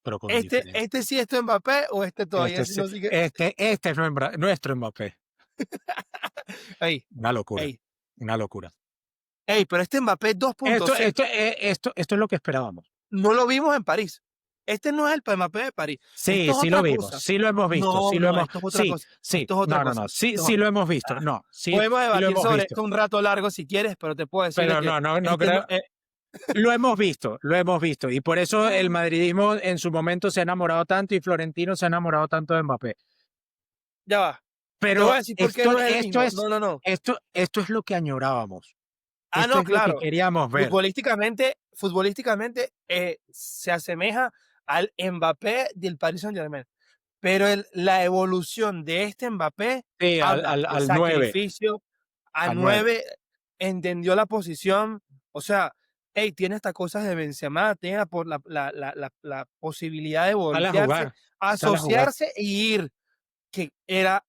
pero con diferencia. Este sí es tu Mbappé o este todavía sí Sí, no sigue. este es nuestro Mbappé. Ey, Una locura, ey, una locura. ey, pero este Mbappé 2.0 Esto es lo que esperábamos. no lo vimos en París. Este no es el Mbappé de París. Sí, Esto es sí lo otra vimos, cosa. sí lo hemos visto, No, no, esto es otra sí, cosa. sí, Esto es otra no, no, cosa. no, sí, Esto- sí lo hemos visto, ah, no, sí, podemos sí lo debatir hemos sobre visto, esto un rato largo si quieres, pero te puedo decir de pero que no este no, creo, lo hemos visto, y por eso el madridismo en su momento se ha enamorado tanto y Florentino se ha enamorado tanto de Mbappé. ya va. Te voy Pero a decir por qué no es el mismo. No, no, no. esto es lo que añorábamos, Ah, esto no, es lo que claro. queríamos ver. Futbolísticamente se asemeja al Mbappé del Paris Saint-Germain. Pero la evolución de este Mbappé Sí, habla de al 9, sacrificio. A al 9, 9 entendió la posición. O sea, hey, tiene estas cosas de Benzema, tiene la posibilidad de voltearse, sale a jugar. asociarse e ir. Que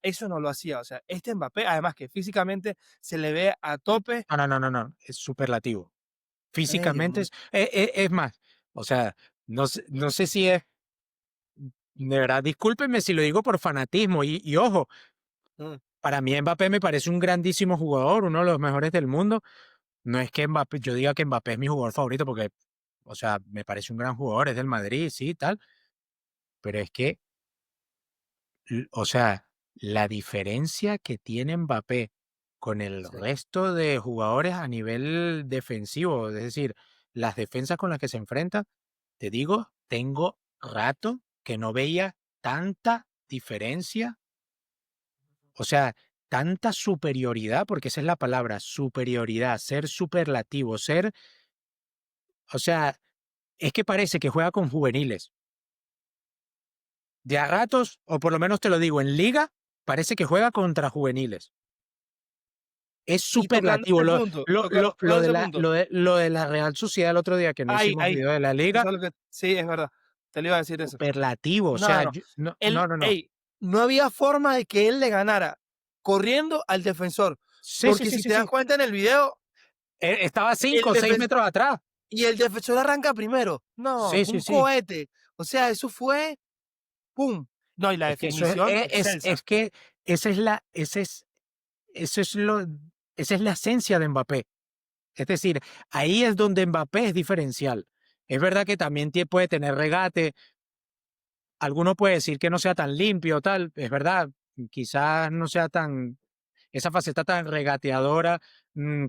eso no lo hacía. O sea, este Mbappé, además que físicamente se le ve a tope. No, es superlativo. Ey, Dios Físicamente mío. es más, o sea, no sé si es, de verdad, discúlpenme si lo digo por fanatismo y ojo, Mm. para mí Mbappé me parece un grandísimo jugador, uno de los mejores del mundo. No es que Mbappé, yo diga que Mbappé es mi jugador favorito porque, o sea, me parece un gran jugador, es del Madrid, sí, tal, pero es que, o sea, la diferencia que tiene Mbappé con el Sí. resto de jugadores a nivel defensivo, es decir, las defensas con las que se enfrenta, te digo, tengo rato que no veía tanta diferencia, o sea, tanta superioridad, porque esa es la palabra, superioridad, ser superlativo, ser, o sea, es que parece que juega con juveniles. De a ratos, o por lo menos te lo digo, en liga, parece que juega contra juveniles. Es Y tocando superlativo. ese punto, tocando ese punto. Lo de la Real Sociedad el otro día, que no hicimos Ahí, video de la liga, eso es lo que sí, es verdad. Te lo iba a decir eso. superlativo. O No, no, sea, no. no. Ey, no había forma de que él le ganara corriendo al defensor, Sí, sí, porque sí, si sí, te das sí. cuenta en el video, Estaba el 5 o 6 defen metros atrás. y el defensor arranca primero. No, Sí, fue sí, un sí. cohete. O sea, eso fue pum. No, y la Es que eso definición excelsa. es que esa es la, eso es lo, esa es la esencia de Mbappé. Es decir, ahí es donde Mbappé es diferencial. Es verdad que también puede tener regate. Alguno puede decir que no sea tan limpio, tal. Es verdad. quizás no sea tan, esa faceta tan regateadora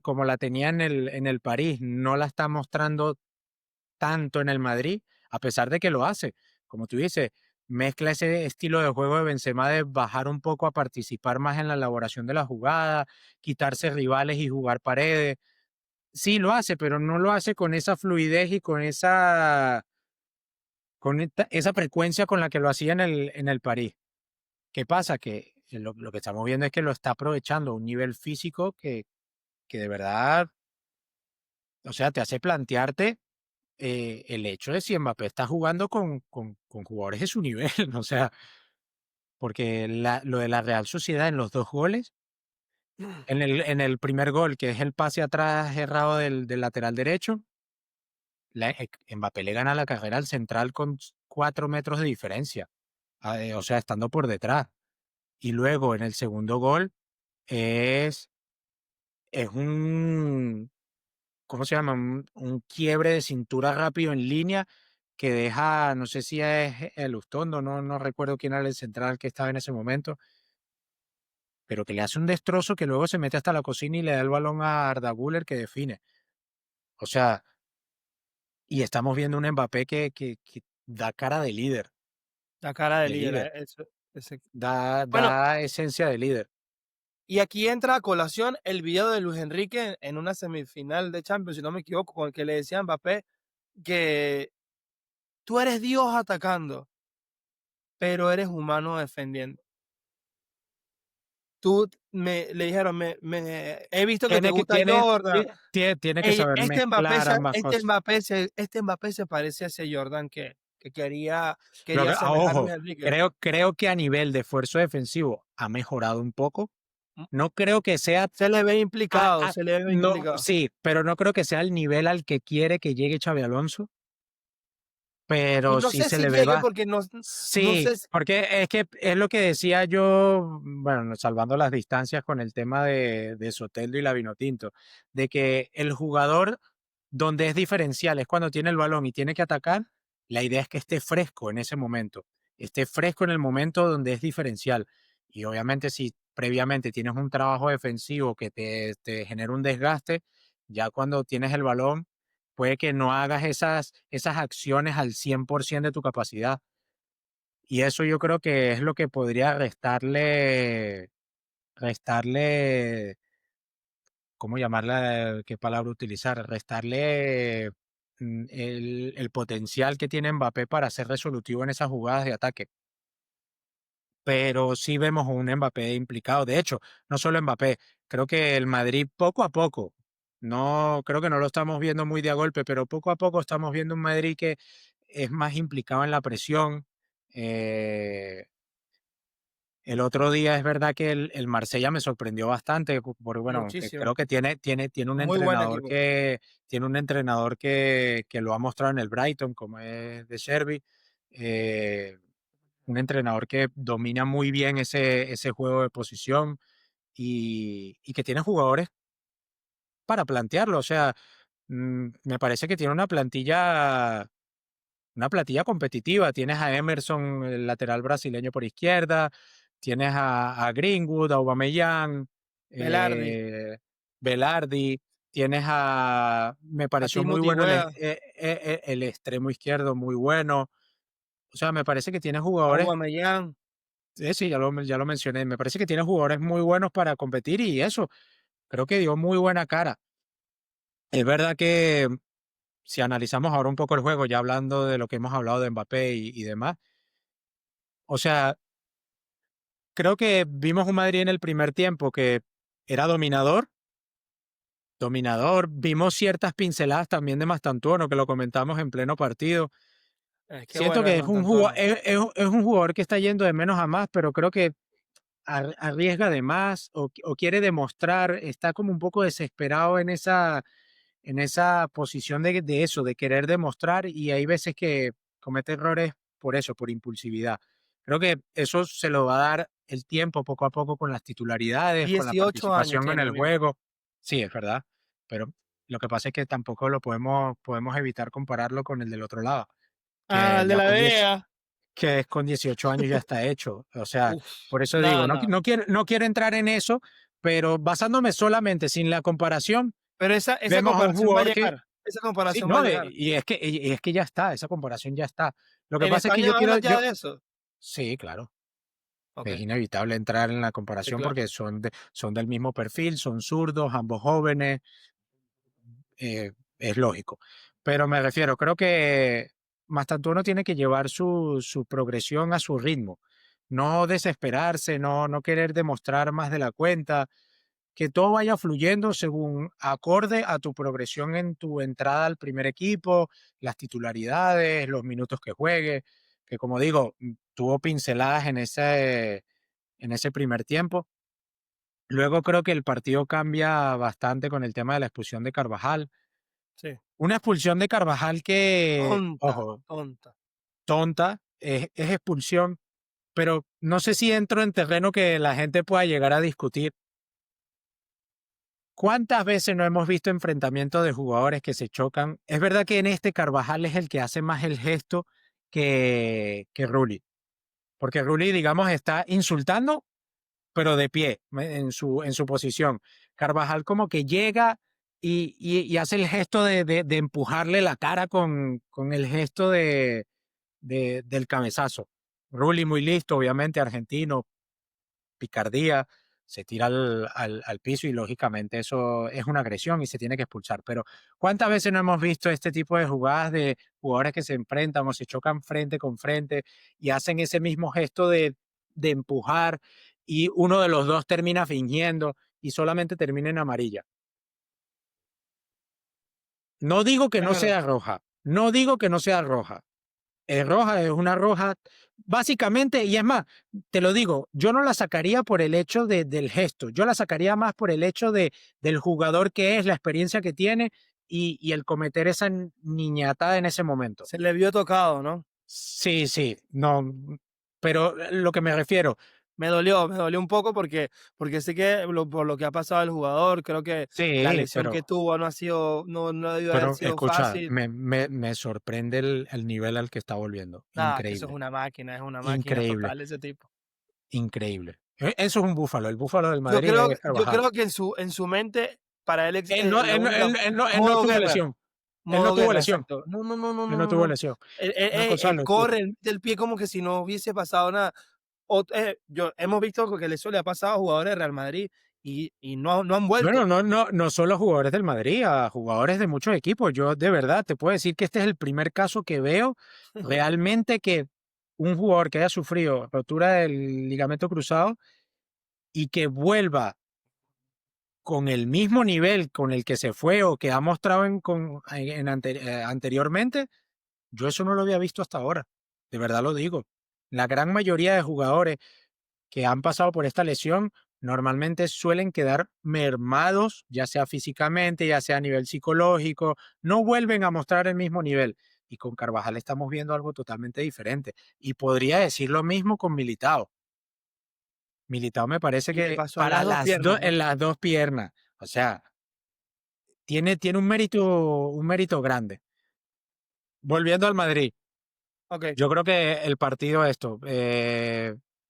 como la tenía en el París, no la está mostrando tanto en el Madrid, a pesar de que lo hace. Como tú dices, mezcla ese estilo de juego de Benzema de bajar un poco a participar más en la elaboración de la jugada, quitarse rivales y jugar paredes. Sí, lo hace, pero no lo hace con esa fluidez y con esa frecuencia con la que lo hacía en el París. ¿Qué pasa? Que lo que estamos viendo es que lo está aprovechando a un nivel físico que de verdad, o sea, te hace plantearte el hecho de si Mbappé está jugando con jugadores de su nivel, o sea, porque lo de la Real Sociedad en los 2 goles, en el primer gol, que es el pase atrás errado del lateral derecho, Mbappé le gana la carrera al central con 4 metros de diferencia, o sea, estando por detrás. Y luego en el segundo gol es, es un, ¿cómo se llama? Un quiebre de cintura rápido en línea que deja, no sé si es el Ustondo, no recuerdo quién era el central que estaba en ese momento, pero que le hace un destrozo que luego se mete hasta la cocina y le da el balón a Arda Güler que define. O sea, y estamos viendo un Mbappé que da cara La cara de de líder, líder, bueno, da esencia de líder. y aquí entra a colación el video de Luis Enrique en una semifinal de Champions, si no me equivoco, con el que le decía a Mbappé que tú eres Dios atacando, pero eres humano defendiendo. Le dijeron, he visto que te Tiene que, gusta tiene, Jordan. tiene que saber mezclar ambas cosas. Este Mbappé se parece a ese Jordan que quería asemejar Luis Ojo, Enrique. creo que a nivel de esfuerzo defensivo ha mejorado un poco. Mm, No creo que sea se le ve implicado, se le ve no, implicado. sí, pero no creo que sea el nivel al que quiere que llegue Xabi Alonso, Y pero no sí sé se si le ve llegue porque no sí, sé si porque es que es lo que decía yo, bueno, salvando las distancias con el tema de Soteldo y la Vinotinto, de que el jugador donde es diferencial es cuando tiene el balón y tiene que atacar, la idea es que esté fresco en ese momento, esté fresco en el momento donde es diferencial. Y obviamente si previamente tienes un trabajo defensivo que te genera un desgaste, ya cuando tienes el balón, puede que no hagas esas acciones al 100% de tu capacidad. Y eso yo creo que es lo que podría restarle, ¿cómo llamarla? ¿Qué palabra utilizar? Restarle el potencial que tiene Mbappé para ser resolutivo en esas jugadas de ataque. Pero sí vemos un Mbappé implicado. De hecho, no solo Mbappé, creo que el Madrid poco a poco, no creo que no lo estamos viendo muy de a golpe, pero poco a poco estamos viendo un Madrid que es más implicado en la presión. Eh, el otro día es verdad que el Marsella me sorprendió bastante, porque bueno, que creo muchísimo. que tiene un Muy buen entrenador equipo. que lo ha mostrado en el Brighton, como es de Servi. Eh, un entrenador que domina muy bien ese juego de posición y que tiene jugadores para plantearlo. O sea, me parece que tiene una plantilla competitiva. Tienes a Emerson, el lateral brasileño por izquierda, tienes a Greenwood, a Aubameyang, Velarde, Velardi, tienes me a pareció muy Timothy bueno Weah, el extremo izquierdo, muy bueno. O sea, me parece que tiene a jugadores. Aubameyang. Sí, ya lo mencioné. Me parece que tiene jugadores muy buenos para competir y eso, creo que dio muy buena cara. Es verdad que si analizamos ahora un poco el juego, ya hablando de lo que hemos hablado de Mbappé y demás, o sea, creo que vimos un Madrid en el primer tiempo que era dominador, vimos ciertas pinceladas también de Mastantuono, que lo comentamos en pleno partido. Es que Siento bueno que es es un jugador, Montantono. es un jugador que está yendo de menos a más, pero creo que arriesga de más o quiere demostrar, está como un poco desesperado en esa posición de eso, de querer demostrar y hay veces que comete errores por eso, por impulsividad. Creo que eso se lo va a dar el tiempo poco a poco con las titularidades, con la 18 años participación en tiene, el amigo. juego. Sí, es verdad, pero lo que pasa es que tampoco podemos evitar compararlo con el del otro lado, Ah, el de la DEA. que es con 18 años ya está hecho. O sea, Uf, por eso no, digo, no. no quiero entrar en eso, pero basándome solamente sin la comparación, Pero esa vemos a un comparación va a jugador que, llegar. Esa sí, comparación va a no, llegar. y es que ya está, esa comparación ya está. Lo que ¿En pasa es que España yo quiero, hablan ya de eso? sí, claro, es Okey, inevitable entrar en la sí, comparación claro. porque son del mismo perfil, son zurdos, ambos jóvenes, es lógico. Pero me refiero, creo que Mastantuono tiene que llevar su progresión a su ritmo, no desesperarse, no querer demostrar más de la cuenta, que todo vaya fluyendo según acorde a tu progresión en tu entrada al primer equipo, las titularidades, los minutos que juegue, que como digo, tuvo pinceladas en ese primer tiempo. Luego creo que el partido cambia bastante con el tema de la expulsión de Carvajal. Sí. Una expulsión de Carvajal que, Tonta, ojo, tonta. tonta, es expulsión, pero no sé si entro en terreno que la gente pueda llegar a discutir. ¿Cuántas veces no hemos visto enfrentamientos de jugadores que se chocan? Es verdad que en este Carvajal es el que hace más el gesto que Rulli, porque Rulli, digamos, está insultando, pero de pie, en su posición. Carvajal como que llega y hace el gesto de empujarle la cara con el gesto del cabezazo. Rulli muy listo, obviamente, argentino, picardía, se tira al piso y lógicamente eso es una agresión y se tiene que expulsar. Pero ¿cuántas veces no hemos visto este tipo de jugadas de jugadores que se enfrentan o se chocan frente con frente y hacen ese mismo gesto de empujar y uno de los dos termina fingiendo y solamente termina en amarilla? No digo que Es no verdad. sea roja, no digo que no sea roja, es roja, es una roja, básicamente, y es más, te lo digo, yo no la sacaría por el hecho del gesto, yo la sacaría más por el hecho del jugador que es, la experiencia que tiene y el cometer esa niñatada en ese momento. Se le vio tocado, ¿no? Sí, sí, no, pero lo que me refiero, Me dolió un poco porque sé que por lo que ha pasado el jugador, creo que la sí, lesión que tuvo no debió haber pero sido escucha, fácil. me sorprende el nivel al que está volviendo. Nada, que eso Increíble, es una máquina increíble, total ese tipo. increíble. Eso es un búfalo, el búfalo del Madrid es Yo Carvajal. creo que en su mente, para él la única Él no modo tuvo guerra, lesión. Él no tuvo lesión. exacto. Él no tuvo No. lesión. Una cosa Él locura. corre, él mete el pie como que si no hubiese pasado nada. Hemos visto que eso le ha pasado a jugadores de Real Madrid y no han Bueno, vuelto. no solo a jugadores del Madrid, a jugadores de muchos equipos. Yo de verdad te puedo decir que este es el primer caso que veo realmente que un jugador que haya sufrido rotura del ligamento cruzado y que vuelva con el mismo nivel con el que se fue o que ha mostrado anteriormente, yo eso no lo había visto hasta ahora. De verdad lo digo. La gran mayoría de jugadores que han pasado por esta lesión normalmente suelen quedar mermados, ya sea físicamente, ya sea a nivel psicológico, no vuelven a mostrar el mismo nivel. Y con Carvajal estamos viendo algo totalmente diferente. Y podría decir lo mismo con Militao. Militao me parece Y le que pasó en las 2 piernas, en ¿no? las dos piernas, o sea, tiene un mérito grande. Volviendo al Madrid, Okey, yo creo que el partido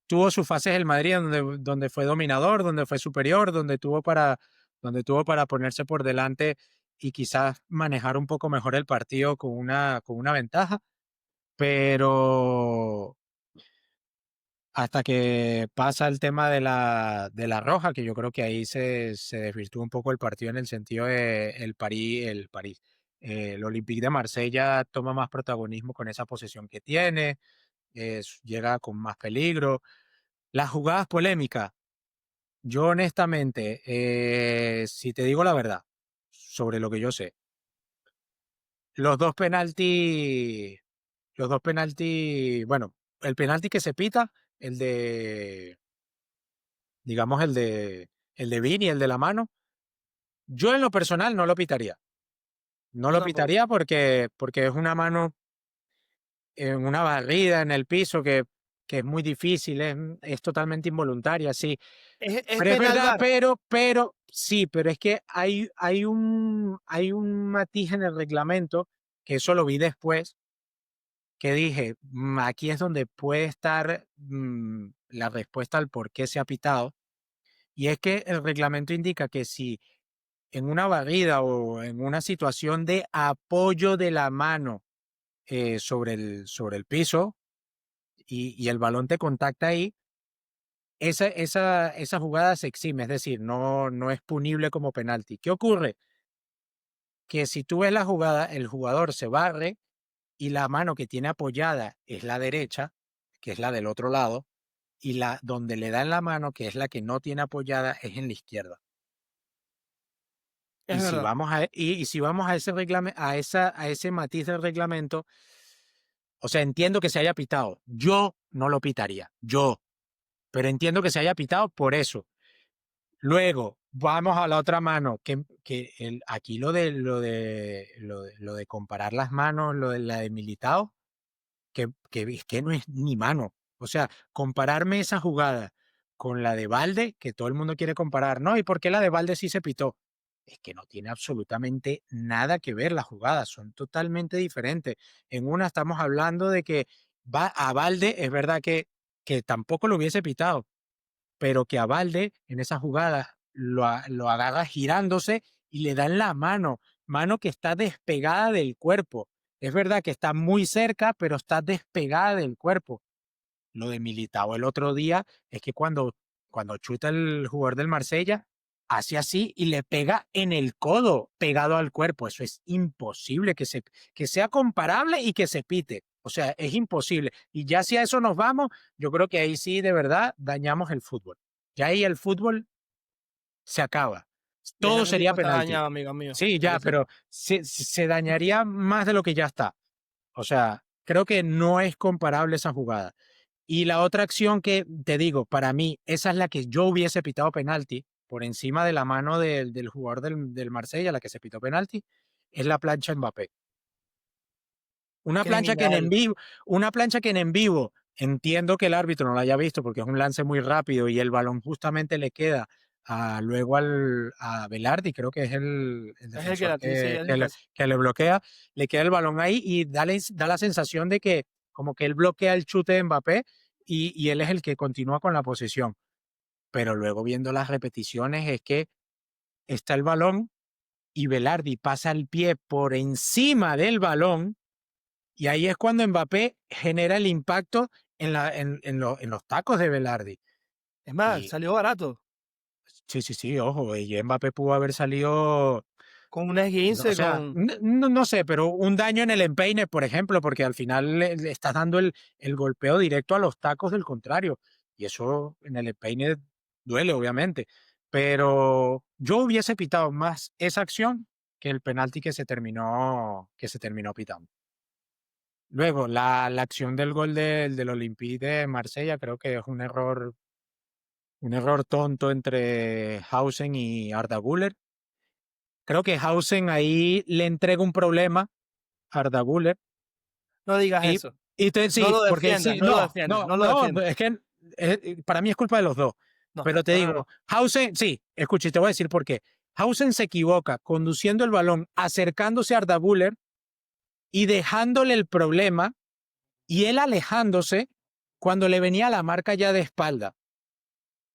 tuvo sus fases el Madrid donde fue dominador, donde fue superior, donde tuvo para ponerse por delante y quizás manejar un poco mejor el partido con una ventaja, pero hasta que pasa el tema de la roja, que yo creo que ahí se desvirtúa un poco el partido en el sentido de el Olympique de Marsella toma más protagonismo con esa posesión que tiene, llega con más peligro. Las jugadas polémicas, yo honestamente, si te digo la verdad, sobre lo que yo sé, los dos penaltis, bueno, el penalti que se pita, el de, digamos, el de Vini, el de la mano, yo en lo personal no lo pitaría. No yo lo tampoco. pitaría porque es una mano en una barrida en el piso que es muy difícil, es totalmente involuntaria, sí. Es Pero es penal verdad, VAR. sí, pero es que hay un matiz en el reglamento, que eso lo vi después, que dije, aquí es donde puede estar la respuesta al por qué se ha pitado, y es que el reglamento indica que si en una barrida o en una situación de apoyo de la mano sobre el piso y el balón te contacta ahí, esa jugada se exime, es decir, no es punible como penalti. ¿Qué ocurre? Que si tú ves la jugada, el jugador se barre y la mano que tiene apoyada es la derecha, que es la del otro lado, y la donde le da en la mano, que es la que no tiene apoyada, es en la izquierda. Es verdad. Y si vamos a ese a ese matiz del reglamento, o sea, entiendo que se haya pitado. Yo no lo pitaría, yo, pero entiendo que se haya pitado por eso. Luego, vamos a la otra mano, aquí lo de comparar las manos, lo de la de Militao, que es que no es ni mano. O sea, compararme esa jugada con la de Valde, que todo el mundo quiere comparar, ¿no? ¿Y por qué la de Valde sí se pitó? Es que no tiene absolutamente nada que ver las jugadas, son totalmente diferentes. En una estamos hablando de que va a Valde, es verdad que tampoco lo hubiese pitado, pero que a Valde en esa jugada lo agarra girándose y le da en la mano que está despegada del cuerpo. Es verdad que está muy cerca, pero está despegada del cuerpo. Lo de Militao el otro día es que cuando chuta el jugador del Marsella, hace así y le pega en el codo, pegado al cuerpo. Eso es imposible que sea comparable y que se pite. O sea, es imposible. Y ya si a eso nos vamos, yo creo que ahí sí de verdad dañamos el fútbol. Ya ahí el fútbol se acaba. Y ese Todo sería equipo está penalti. dañado, amigo mío. Sí, Hay ya, que ser- pero se dañaría más de lo que ya está. O sea, creo que no es comparable esa jugada. Y la otra acción que te digo, para mí, esa es la que yo hubiese pitado penalti por encima de la mano del jugador del Marsella, la que se pitó penalti, es la plancha Mbappé. Una Qué plancha que en genial. vivo, una plancha que en vivo entiendo que el árbitro no la haya visto porque es un lance muy rápido y el balón justamente le queda luego a Velardi, creo que es el Es el que defensor la sí, es el que que le bloquea, le queda el balón ahí y da la sensación de que como que él bloquea el chute de Mbappé y él es el que continúa con la posesión. Pero luego viendo las repeticiones es que está el balón y Velardi pasa el pie por encima del balón y ahí es cuando Mbappé genera el impacto en los tacos de Velardi. es más, Y salió barato. sí, ojo, y Mbappé pudo haber salido, Con un o esguince, sea, con. no sé, pero un daño en el empeine, por ejemplo, porque al final le estás dando el golpeo directo a los tacos del contrario. Y eso en el empeine duele, obviamente. Pero yo hubiese pitado más esa acción que el penalti que se terminó pitando. Luego, la acción del gol del Olympique de Marsella creo que es un error tonto entre Hausen y Arda Güler. Creo que Hausen ahí le entrega un problema a Arda Güler. No digas Y, eso. No sí, lo porque defiendas, sí, no lo defiendas, no lo defiendas. es que para mí es culpa de los dos. No, Pero te no, no, no. digo, Hausen, sí, escucha, y te voy a decir por qué. Hausen se equivoca conduciendo el balón, acercándose a Arda Güler y dejándole el problema y él alejándose cuando le venía la marca ya de espalda.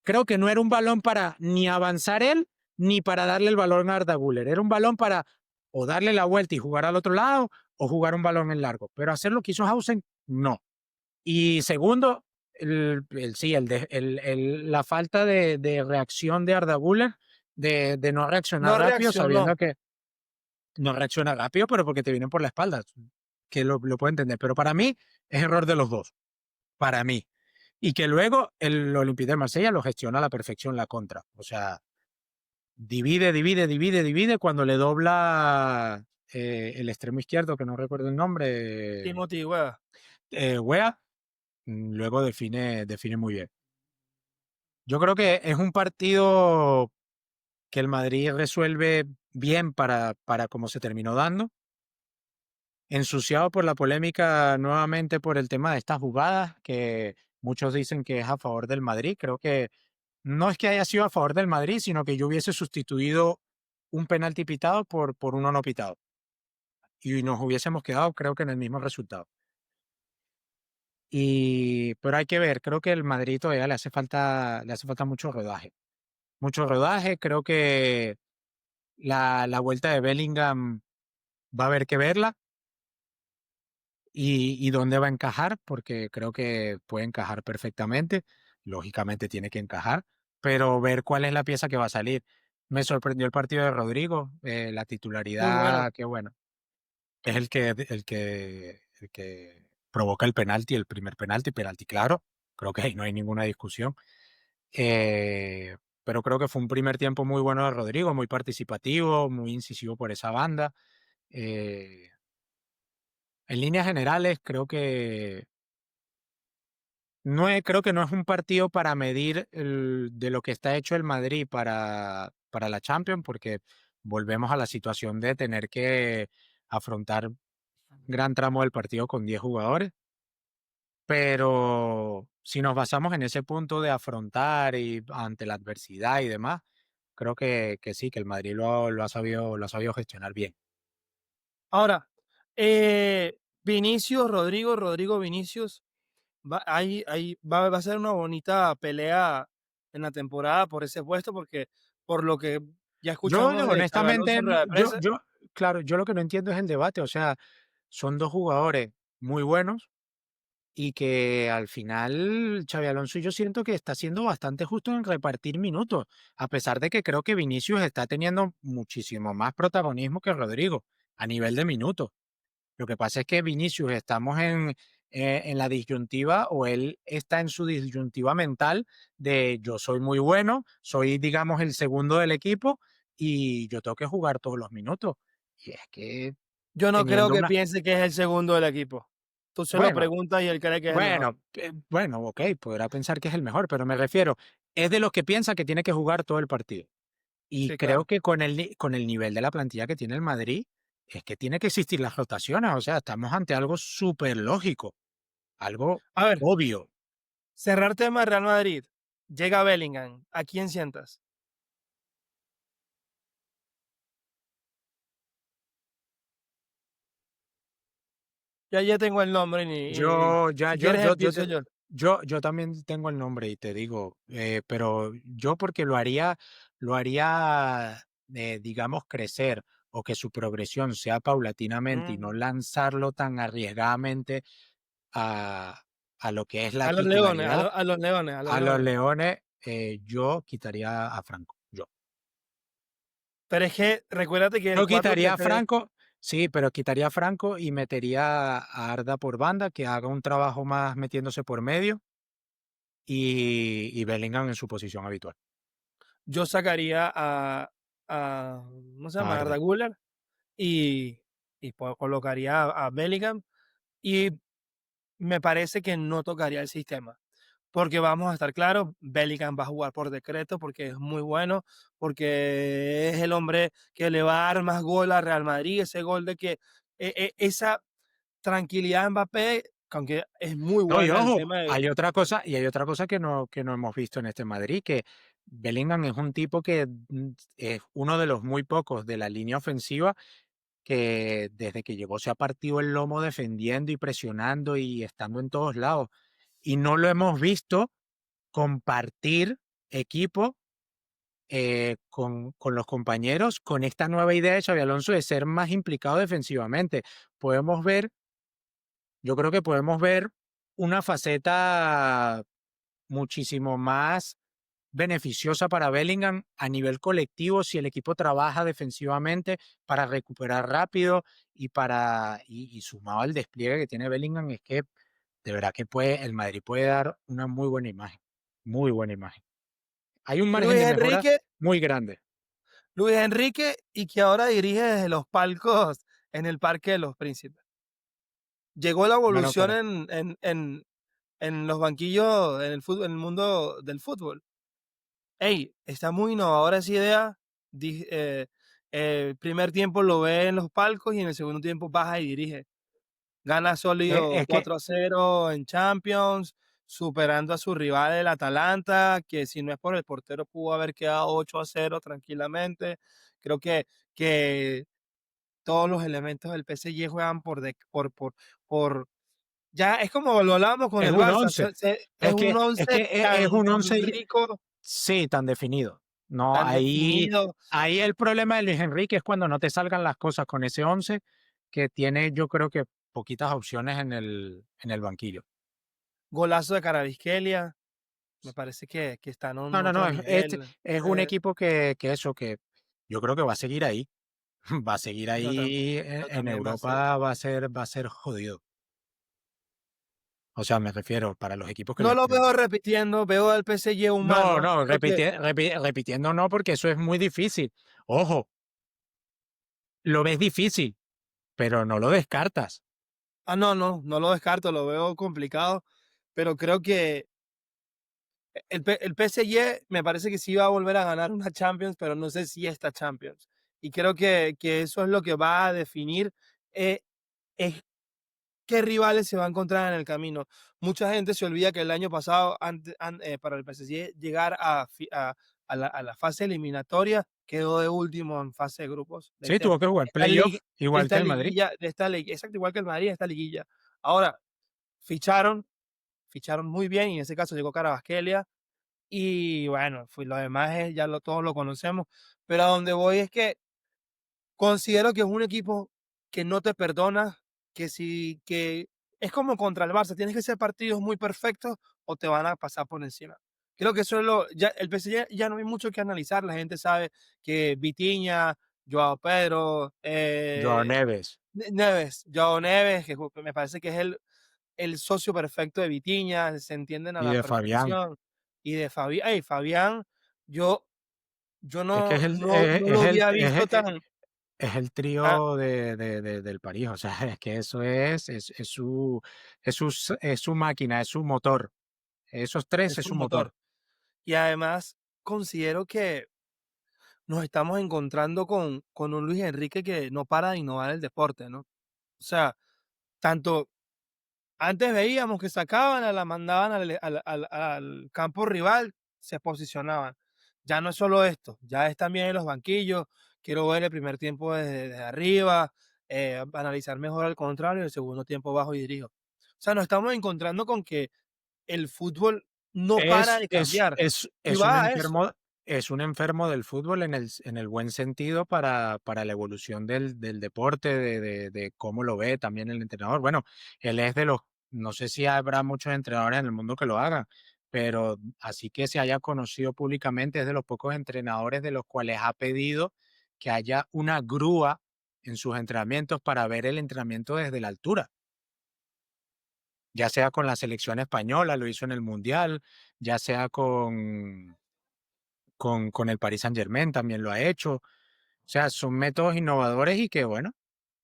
Creo que no era un balón para ni avanzar él, ni para darle el balón a Arda Güler. Era un balón para o darle la vuelta y jugar al otro lado, o jugar un balón en largo. Pero hacer lo que hizo Hausen, no. Y segundo, sí, la falta de reacción de Arda Güler, de no reaccionar No rápido, sabiendo reaccionó. que no reacciona rápido, pero porque te vienen por la espalda, que lo puedo entender. Pero para mí es error de los dos, para mí. Y que luego el Olympique de Marsella lo gestiona a la perfección la contra. O sea, divide cuando le dobla el extremo izquierdo, que no recuerdo el nombre, Timothy Weah. Wea, luego define muy bien. Yo creo que es un partido que el Madrid resuelve bien para cómo se terminó dando. Ensuciado por la polémica nuevamente por el tema de estas jugadas, que muchos dicen que es a favor del Madrid. Creo que no es que haya sido a favor del Madrid, sino que yo hubiese sustituido un penalti pitado por uno no pitado. Y nos hubiésemos quedado, creo que en el mismo resultado. Pero hay que ver, creo que el Madrid todavía le hace falta mucho rodaje. Mucho rodaje, creo que la vuelta de Bellingham va a haber que verla y dónde va a encajar, porque creo que puede encajar perfectamente. Lógicamente tiene que encajar, pero ver cuál es la pieza que va a salir. Me sorprendió el partido de Rodrigo, la Muy bueno. titularidad, qué bueno. Es el que provoca el penalti, el primer penalti, penalti claro. Creo que ahí no hay ninguna discusión. Pero creo que fue un primer tiempo muy bueno de Rodrigo, muy participativo, muy incisivo por esa banda. Eh, en líneas generales, creo que no es un partido para medir de lo que está hecho el Madrid para la Champions, porque volvemos a la situación de tener que afrontar gran tramo del partido con 10 jugadores. Pero si nos basamos en ese punto de afrontar y ante la adversidad y demás, creo que sí, que el Madrid lo ha sabido gestionar bien. Ahora, Vinicius, Rodrigo, Rodrigo, Vinicius, va a ser una bonita pelea en la temporada por ese puesto, porque por lo que ya Yo escuchamos de Xabi Alonso honestamente, en rueda de prensa, claro, yo lo que no entiendo es el debate, o sea, son dos jugadores muy buenos y que al final Xabi Alonso yo siento que está siendo bastante justo en repartir minutos, a pesar de que creo que Vinicius está teniendo muchísimo más protagonismo que Rodrigo a nivel de minutos. Lo que pasa es que Vinicius estamos en la disyuntiva o él está en su disyuntiva mental de yo soy muy bueno, soy digamos el segundo del equipo y yo tengo que jugar todos los minutos. Y es que yo no creo teniendo que una... piense que es el segundo del equipo. Tú se lo Bueno, preguntas y él cree que es el mejor. bueno, ok, podrá pensar que es el mejor, pero me refiero, es de los que piensa que tiene que jugar todo el partido. Y Sí, creo claro. que con el nivel de la plantilla que tiene el Madrid, es que tiene que existir las rotaciones, o sea, estamos ante algo súper lógico. Algo A ver, obvio. cerrar tema Real Madrid. Llega Bellingham. ¿A quién sientas? Ya tengo el nombre y Yo ya, si quieres empiezo yo. yo también tengo el nombre y te digo, pero yo porque lo haría, digamos, crecer o que su progresión sea paulatinamente y no Mm, lanzarlo tan arriesgadamente a, a lo que es la a los Leones, titularidad, a los Leones, a los a los Leones. Leones, yo quitaría a Franco. Pero es que recuérdate que el Yo cuatro quitaría tres a tres. Franco, sí, pero quitaría a Franco y metería a Arda por banda, que haga un trabajo más metiéndose por medio y Bellingham en su posición habitual. Yo sacaría a ¿cómo se A llama? Arda Arda. Güler y, colocaría a Bellingham y me parece que no tocaría el sistema. Porque vamos a estar claros, Bellingham va a jugar por decreto porque es muy bueno, porque es el hombre que le va a dar más gol a Real Madrid, ese gol de que esa tranquilidad en Mbappé, aunque es muy No, y buena el ojo, tema de... hay otra cosa que no hemos visto en este Madrid, que Bellingham es un tipo que es uno de los muy pocos de la línea ofensiva que desde que llegó se ha partido el lomo defendiendo y presionando y estando en todos lados. Y no lo hemos visto compartir equipo con los compañeros, con esta nueva idea de Xabi Alonso de ser más implicado defensivamente. Podemos ver, yo creo que podemos ver una faceta muchísimo más beneficiosa para Bellingham a nivel colectivo si el equipo trabaja defensivamente para recuperar rápido y sumado al despliegue que tiene Bellingham es que de verdad que el Madrid puede dar una muy buena imagen, muy buena imagen. Hay un margen Luis de mejora Enrique, muy grande. Luis Enrique y que ahora dirige desde los palcos en el Parque de los Príncipes. Llegó la Bueno, evolución pero en los banquillos, en el fútbol, en el mundo del fútbol. Ey, está muy innovadora esa idea. El primer tiempo lo ve en los palcos y en el segundo tiempo baja y dirige. Gana sólido es que 4-0 en Champions, superando a su rival el Atalanta, que si no es por el portero pudo haber quedado 8-0 tranquilamente. Creo que todos los elementos del PSG juegan por ya es como lo hablábamos con Es el un Barça, 11. es Es un que, 11 es tan un 11 rico, sí, tan definido. No, tan ahí, definido. ahí el problema de Luis Enrique es cuando no te salgan las cosas con ese 11 que tiene, yo creo que poquitas opciones en el banquillo. Golazo de Kvaratskhelia, me parece que está en No, no, no, otro nivel. es un equipo que eso, que yo creo que va a seguir ahí. Va a seguir Yo, ahí yo en también va a ser. Europa, va a ser jodido. O sea, me refiero para los equipos que lo No lo enfrentan. veo repitiendo, veo al PSG No, humano. no, Creo que, repitiendo no, porque eso es muy difícil. Ojo, lo ves difícil, pero no lo descartas. no, no, no lo descarto, lo veo complicado, pero creo que el PSG me parece que sí va a volver a ganar una Champions, pero no sé si esta Champions. Y creo que eso es lo que va a definir eh, es qué rivales se va a encontrar en el camino. Mucha gente se olvida que el año pasado, para el PSG llegar a la fase eliminatoria, quedó de último en fase de grupos Sí, tuvo que jugar de playoff igual que esta el Madrid. liguilla, exacto, igual que el Madrid, esta liguilla. Ahora, ficharon, ficharon muy bien y en ese caso llegó Carabasquelia y bueno, fue, lo demás es, todos lo conocemos, pero a donde voy es que considero que es un equipo que no te perdona, que es como contra el Barça, tienes que hacer partidos muy perfectos o te van a pasar por encima. Creo que eso es ya, el PSG ya no hay mucho que analizar, la gente sabe que Vitinha, Joao Pedro, Joao Neves Joao Neves, que me parece que es el socio perfecto de Vitinha, se entienden a y la de Fabián. perfección, y de Fabián, Fabián, yo, Es que no lo había visto es el tan trío del París. O sea, es que eso es su máquina, es su motor. Esos tres es es su su motor. motor. Y además considero que nos estamos encontrando con un Luis Enrique que no para de innovar el deporte, ¿no? O sea, tanto antes veíamos que sacaban, la mandaban al campo rival, se posicionaban. Ya no es solo esto, ya es también en los banquillos. Quiero ver el primer tiempo desde arriba, analizar mejor al contrario, y el segundo tiempo bajo y dirijo. O sea, nos estamos encontrando con que el fútbol no para de cambiar. Y Es un va a eso. enfermo, es un enfermo del fútbol en el buen sentido para la evolución del deporte, de cómo lo ve también el entrenador. Bueno, él es de los, no sé si habrá muchos entrenadores en el mundo que lo hagan, pero así que se haya conocido públicamente, es de los pocos entrenadores de los cuales ha pedido que haya una grúa en sus entrenamientos para ver el entrenamiento desde la altura, ya sea con la selección española, lo hizo en el Mundial, ya sea con el Paris Saint-Germain, también lo ha hecho. O sea, son métodos innovadores y que, bueno,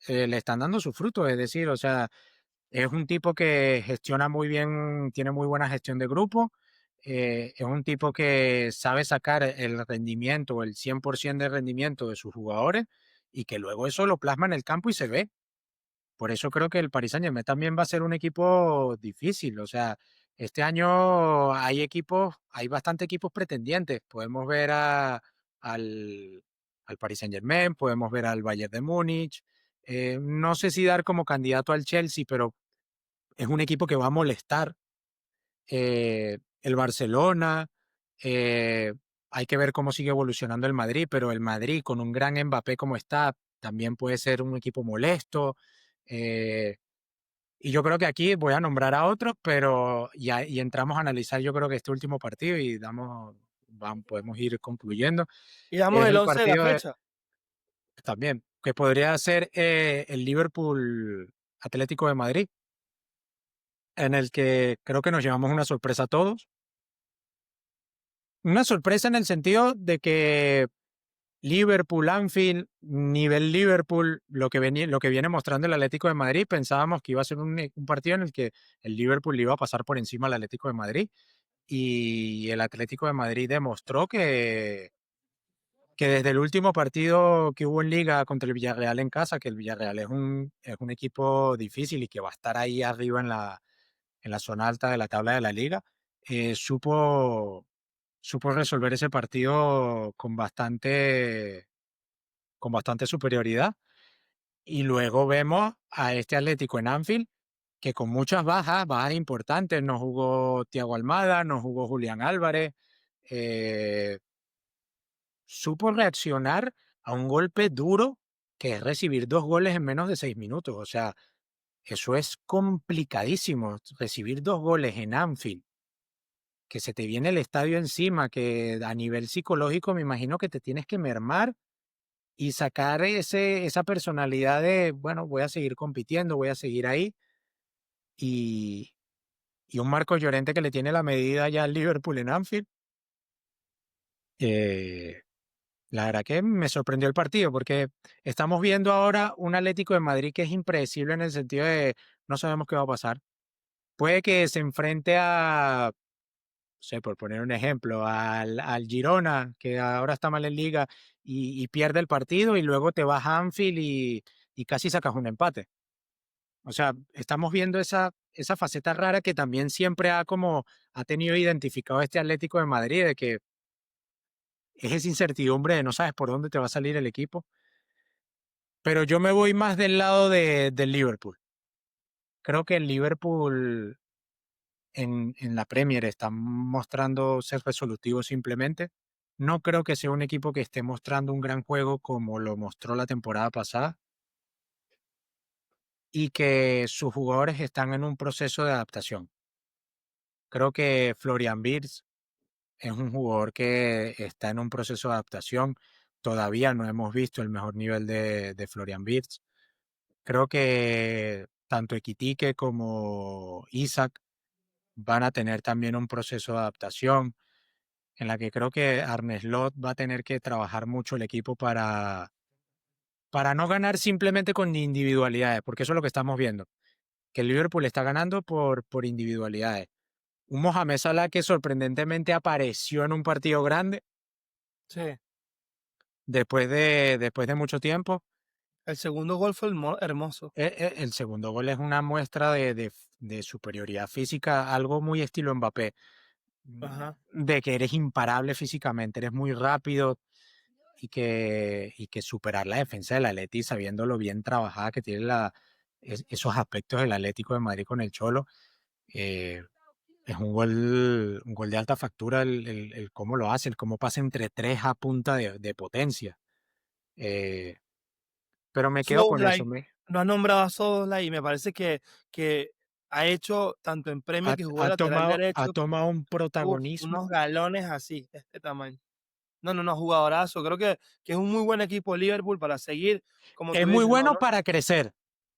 le están dando su fruto. Es decir, o sea, es un tipo que gestiona muy bien, tiene muy buena gestión de grupo. Es un tipo que sabe sacar el rendimiento, el 100% de rendimiento de sus jugadores y que luego eso lo plasma en el campo y se ve. Por eso creo que el Paris Saint-Germain también va a ser un equipo difícil. O sea, este año hay equipos, hay bastante equipos pretendientes. Podemos ver al Paris Saint-Germain, podemos ver al Bayern de Múnich. No sé si dar como candidato al Chelsea, pero es un equipo que va a molestar. El Barcelona, eh, hay que ver cómo sigue evolucionando el Madrid, pero el Madrid con un gran Mbappé como está, también puede ser un equipo molesto. Eh, y yo creo que aquí voy a nombrar a otros, pero ya y entramos a analizar yo creo que este último partido y podemos ir concluyendo. Y damos Es el el 11 de la partido fecha. también, que podría ser el Liverpool Atlético de Madrid, en el que creo que nos llevamos una sorpresa a todos. Una sorpresa en el sentido de que Liverpool, Anfield, nivel Liverpool, lo que viene mostrando el Atlético de Madrid, pensábamos que iba a ser un partido en el que el Liverpool le iba a pasar por encima al Atlético de Madrid y el Atlético de Madrid demostró que desde el último partido que hubo en Liga contra el Villarreal en casa, que el Villarreal es un equipo difícil y que va a estar ahí arriba en la zona alta de la tabla de la Liga, supo resolver ese partido con bastante superioridad. Y luego vemos a este Atlético en Anfield que con muchas bajas importantes, no jugó Thiago Almada, no jugó Julián Álvarez, eh, supo reaccionar a un golpe duro que es recibir 2 goles en menos de 6 minutos. O sea, eso es complicadísimo, recibir 2 goles en Anfield, que se te viene el estadio encima, que a nivel psicológico me imagino que te tienes que mermar y sacar esa personalidad de, bueno, voy a seguir compitiendo, voy a seguir ahí. Y, y un Marcos Llorente que le tiene la medida ya al Liverpool en Anfield. eh, la verdad que me sorprendió el partido porque estamos viendo ahora un Atlético de Madrid que es impredecible en el sentido de no sabemos qué va a pasar. Puede que se enfrente a, no sé, por poner un ejemplo, al Girona, que ahora está mal en liga, y pierde el partido y luego te vas a Anfield y casi sacas un empate. O sea, estamos viendo esa faceta rara que también siempre ha tenido identificado este Atlético de Madrid, de que es esa incertidumbre de no sabes por dónde te va a salir el equipo. Pero yo me voy más del lado del Liverpool. Creo que el Liverpool en la Premier está mostrando ser resolutivo simplemente. No creo que sea un equipo que esté mostrando un gran juego como lo mostró la temporada pasada y que sus jugadores están en un proceso de adaptación. Creo que Florian Wirtz es un jugador que está en un proceso de adaptación. Todavía no hemos visto el mejor nivel de Florian Wirtz. Creo que tanto Equitique como Isaac van a tener también un proceso de adaptación en la que creo que Arne Slot va a tener que trabajar mucho el equipo para no ganar simplemente con individualidades, porque eso es lo que estamos viendo, que el Liverpool está ganando por individualidades. Un Mohamed Salah que sorprendentemente apareció en un partido grande Sí. después de mucho tiempo. El segundo gol fue hermoso. El segundo gol es una muestra de superioridad física, algo muy estilo Mbappé, Ajá. de que eres imparable físicamente, eres muy rápido y que superar la defensa del Atleti, sabiendo lo bien trabajada que tiene esos aspectos del Atlético de Madrid con el Cholo. eh, es un gol de alta factura el cómo lo hace, el cómo pasa entre tres a punta de potencia. Eh, pero me quedo con eso. Szoboszlai, no has nombrado a Szoboszlai y me parece que ha hecho, tanto en Ha, Premier que jugó ha de lateral tomado, ha derecho, tomado un unos protagonismo. galones así, de este tamaño. No, no, no, jugadorazo. Creo que es un muy buen equipo Liverpool para seguir, como Es tú muy dices, no, bueno no, para crecer.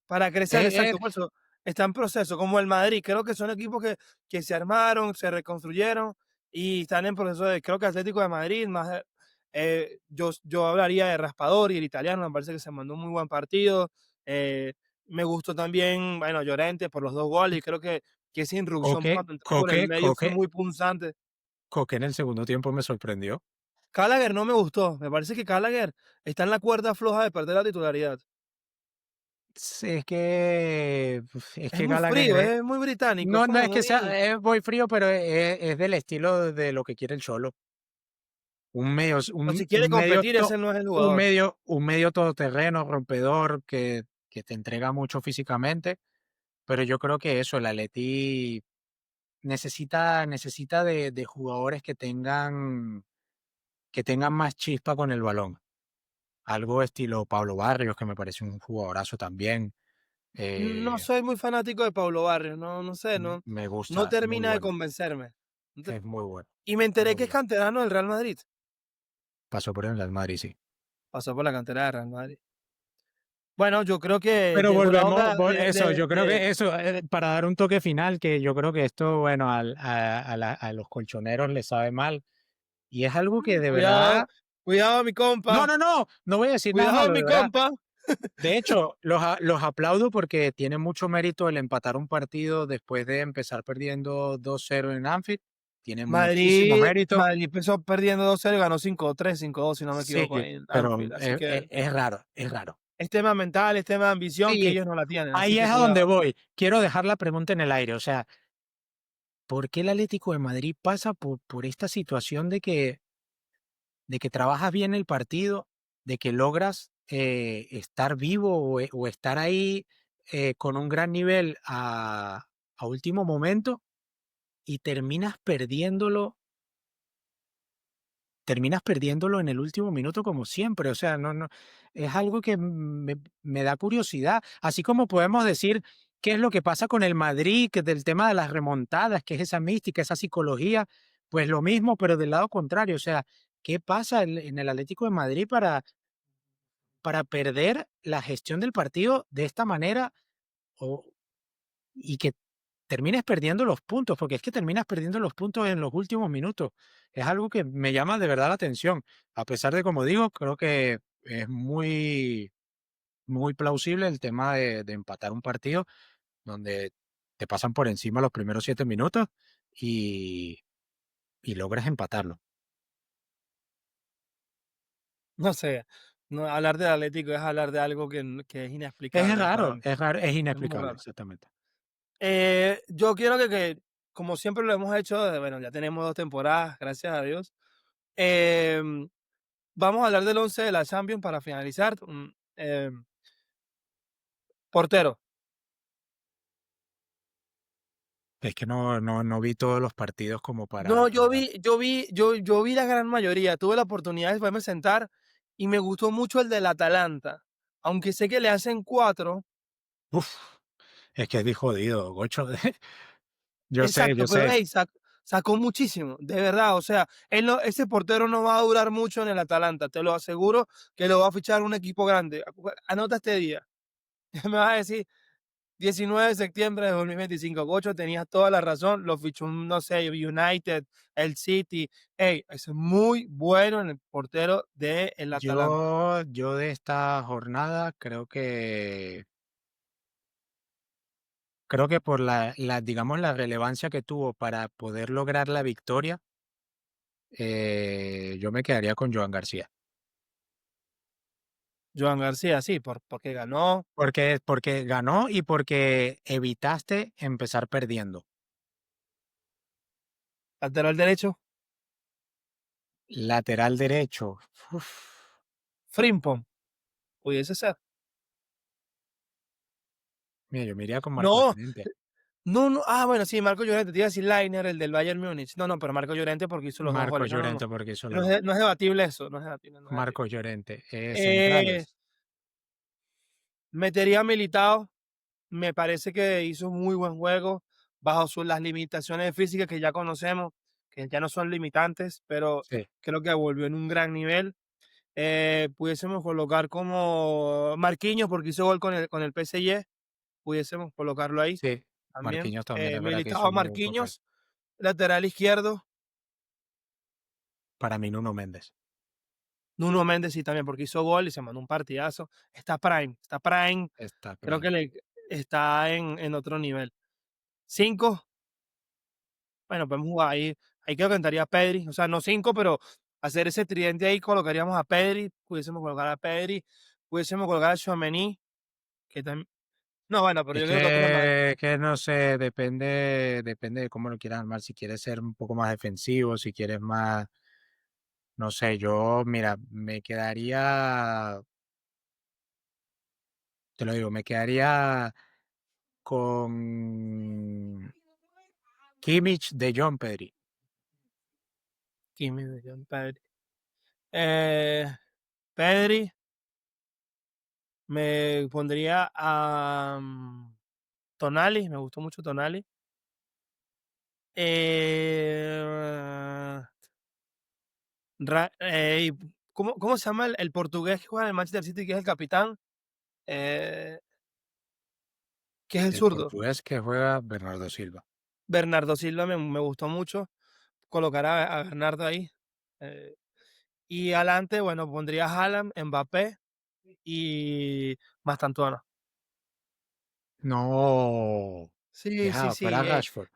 para crecer, Es, exacto, por eso está en proceso, como el Madrid. Creo que son equipos que se armaron, se reconstruyeron y están en proceso de, creo que Atlético de Madrid, más, yo hablaría de Raspador y el italiano, me parece que se mandó un muy buen partido. Eh, Me gustó también, bueno, Llorente por los 2 goles y creo que esa irrupción Coque, cuando entró por el Coque, medio fue Coque, muy punzante. Coque en el segundo tiempo me sorprendió. Gallagher no me gustó, me parece que Gallagher está en la cuerda floja de perder la titularidad. Sí, es que Es muy Gallagher frío, es muy británico, es no, no como es que muy... sea, es muy frío, pero es del estilo de lo que quiere el Cholo. Un medio, O un, si quiere un medio, competir, ese no es el un jugador. medio, un medio todoterreno, rompedor, que te entrega mucho físicamente. Pero yo creo que eso, el Atleti necesita de jugadores que tengan más chispa con el balón. Algo estilo Pablo Barrios, que me parece un jugadorazo también. No Eh, soy muy fanático de Pablo Barrios, no, no sé, no, Me no gusta, muy termina de bueno. convencerme. Es muy bueno, Y me enteré muy que es bueno. canterano del Real Madrid. Pasó por el Real Madrid, sí. Pasó por la cantera del Real Madrid. Bueno, yo creo que Pero llegó la volvemos, hora eso, yo creo que eso, para dar un toque final, que yo creo que esto, bueno, a los colchoneros les sabe mal. Y es algo que de Cuidado, verdad, cuidado mi no, compa, no, no, no voy a decir nada cuidado malo, de mi verdad. compa. De hecho, los aplaudo porque tiene mucho mérito el empatar un partido después de empezar perdiendo 2-0 en Anfield. Tiene muchísimo mérito. Madrid empezó perdiendo 2-0 y ganó 5-3, 5-2, si no me Sí, equivoco, en pero Anfield. Así que es raro, es raro. es tema mental, es tema de ambición que Sí, ellos no la tienen, así ahí que es a donde cuidado. voy. Quiero dejar la pregunta en el aire. O sea, ¿por qué el Atlético de Madrid pasa por esta situación de que trabajas bien el partido, de que logras estar vivo o estar ahí con un gran nivel a último momento y terminas perdiéndolo en el último minuto como siempre. O sea, no, es algo que me da curiosidad. Así como podemos decir qué es lo que pasa con el Madrid, que del tema de las remontadas, que es esa mística, esa psicología, pues lo mismo, pero del lado contrario. O sea, ¿qué pasa en el Atlético de Madrid para perder la gestión del partido de esta manera o, y que termines perdiendo los puntos? Porque es que terminas perdiendo los puntos en los últimos minutos. Es algo que me llama de verdad la atención. A pesar de, como digo, creo que es muy plausible el tema de empatar un partido donde te pasan por encima los primeros 7 minutos y, y logras empatarlo. No sé, no, hablar del Atlético es hablar de algo que es inexplicable para mí. Es raro, es Es muy inexplicable, raro. exactamente. Yo quiero como siempre lo hemos hecho, bueno, ya tenemos 2 temporadas, gracias a Dios. Em, Vamos a hablar del 11 de la Champions para finalizar. Portero. Es que no vi todos los partidos como No, para... yo vi la gran mayoría. Tuve la oportunidad de poderme sentar y me gustó mucho el del Atalanta. Aunque sé que le hacen 4. Uf, es que es de jodido, Gocho. Yo Exacto, pero sé. hey, sacó muchísimo, de verdad. O sea, ese portero no va a durar mucho en el Atalanta, te lo aseguro que lo va a fichar un equipo grande. Anota este día. Me vas a decir, 19 de septiembre de 2025. Gocho, tenías toda la razón. Lo fichó, no sé, United, el City. Hey, es muy bueno en el portero del Atalanta. Yo de esta jornada creo que por digamos, la relevancia que tuvo para poder lograr la victoria, yo me quedaría con Joan García. Joan García, sí, porque ganó. Porque ganó y porque evitaste empezar perdiendo. Lateral derecho, Lateral derecho. Uf, Frimpong, pudiese ser. mira, yo me iría con Marco No, Llorente. no, no. Ah, bueno, sí, Marco Llorente. Te iba a decir Lainer, el del Bayern Múnich. No, no, pero Marco Llorente porque hizo los 2 Marco goles. No, no, no. Llorente porque hizo los No dos. es, no es debatible eso. No es debatible, no es Marco debatible. Llorente. Eh, Centrales. Metería a Militao. Me parece que hizo un muy buen juego bajo las limitaciones físicas que ya conocemos, que ya no son limitantes, pero Sí, creo que volvió en un gran nivel. Pudiésemos colocar como Marquinhos porque hizo gol con el PSG, pudiésemos colocarlo ahí sí. también. Marquinhos también es verdad que hizo Militao, muy buen papel. Marquinhos, lateral izquierdo, Para mí, Nuno Méndez. Nuno Méndez sí también porque hizo gol y se mandó un partidazo. Está Prime, Está creo Prime. que está en otro nivel. 5, bueno, podemos jugar ahí. Ahí creo que entraría Pedri, o sea, no 5, pero hacer ese tridente ahí colocaríamos a Pedri, pudiésemos colocar a Pedri, pudiésemos colocar a Tchouaméni, que también. No, bueno, pero Es yo creo que otros no. que no sé, depende de cómo lo quieras armar. Si quieres ser un poco más defensivo, si quieres más, no sé, yo, mira, te lo digo, me quedaría con Kimmich de John Pedri. Kimi, De Jong, Pedri. Eh, Pedri, me pondría a Tonali, me gustó mucho Tonali. Eh, y ¿cómo se llama el portugués que juega en el Manchester City, que es el capitán? Eh, que es el El zurdo. portugués que juega Bernardo Silva. Bernardo Silva me gustó mucho. Colocar a Bernardo ahí. Eh, y adelante, bueno, pondría a Haaland, Mbappé y Mastantuono. No, Sí, sí, dejaba fuera sí. Rashford.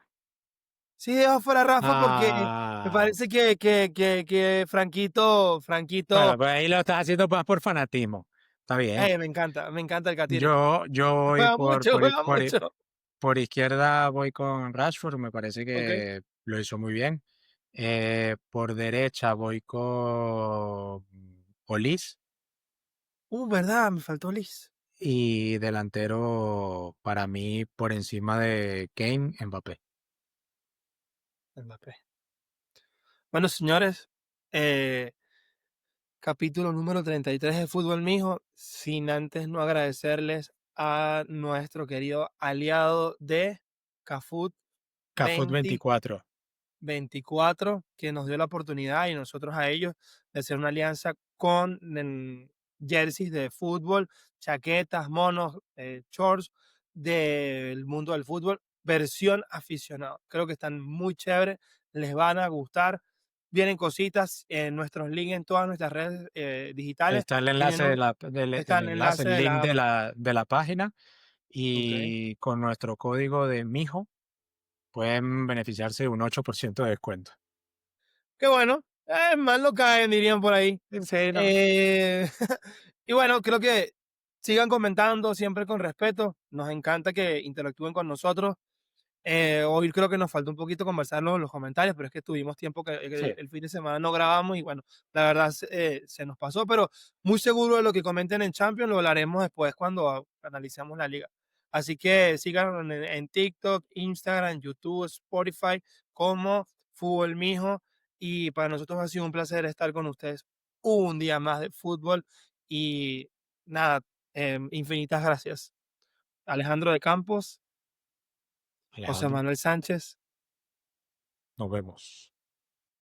Sí, dejo fuera a Rafa porque me Ah, parece que Franquito, bueno, pues ahí lo estás haciendo más por fanatismo. Está bien. me encanta el Catire. Yo voy Juega mucho. por izquierda, voy con Rashford, me parece Ok. que lo hizo muy bien. Por derecha voy con Olis. ¿Verdad? Me faltó Liz. Y delantero, para mí, por encima de Kane, Mbappé. Mbappé. Bueno, señores, eh, capítulo número 33 de Fútbol Mijo, sin antes no agradecerles a nuestro querido aliado de Cafut Cafut 20 24. 24, que nos dio la oportunidad y nosotros a ellos de hacer una alianza con jerseys de fútbol, chaquetas, monos, shorts del mundo del fútbol, versión aficionado. Creo que están muy chéveres, les van a gustar. Vienen cositas en nuestros links en todas nuestras redes digitales. Está el Tienen enlace un, está el enlace el de link la... de la página Ok. y con nuestro código de Mijo pueden beneficiarse de un 8% de descuento. Qué bueno, mal lo caen, dirían por ahí. Sí, no. Eh, y bueno, creo que sigan comentando siempre con respeto. Nos encanta que interactúen con nosotros. Hoy creo que nos faltó un poquito conversarlo en los comentarios, pero es que tuvimos tiempo que Sí, el fin de semana no grabamos y bueno, la verdad se nos pasó, pero muy seguro de lo que comenten en Champions lo hablaremos después cuando analicemos la liga. Así que sigan en TikTok, Instagram, YouTube, Spotify como Fútbol Mijo y para nosotros ha sido un placer estar con ustedes un día más de fútbol y nada, infinitas gracias. Alejandro de Campos, José Alejandro, Manuel Sánchez. nos vemos.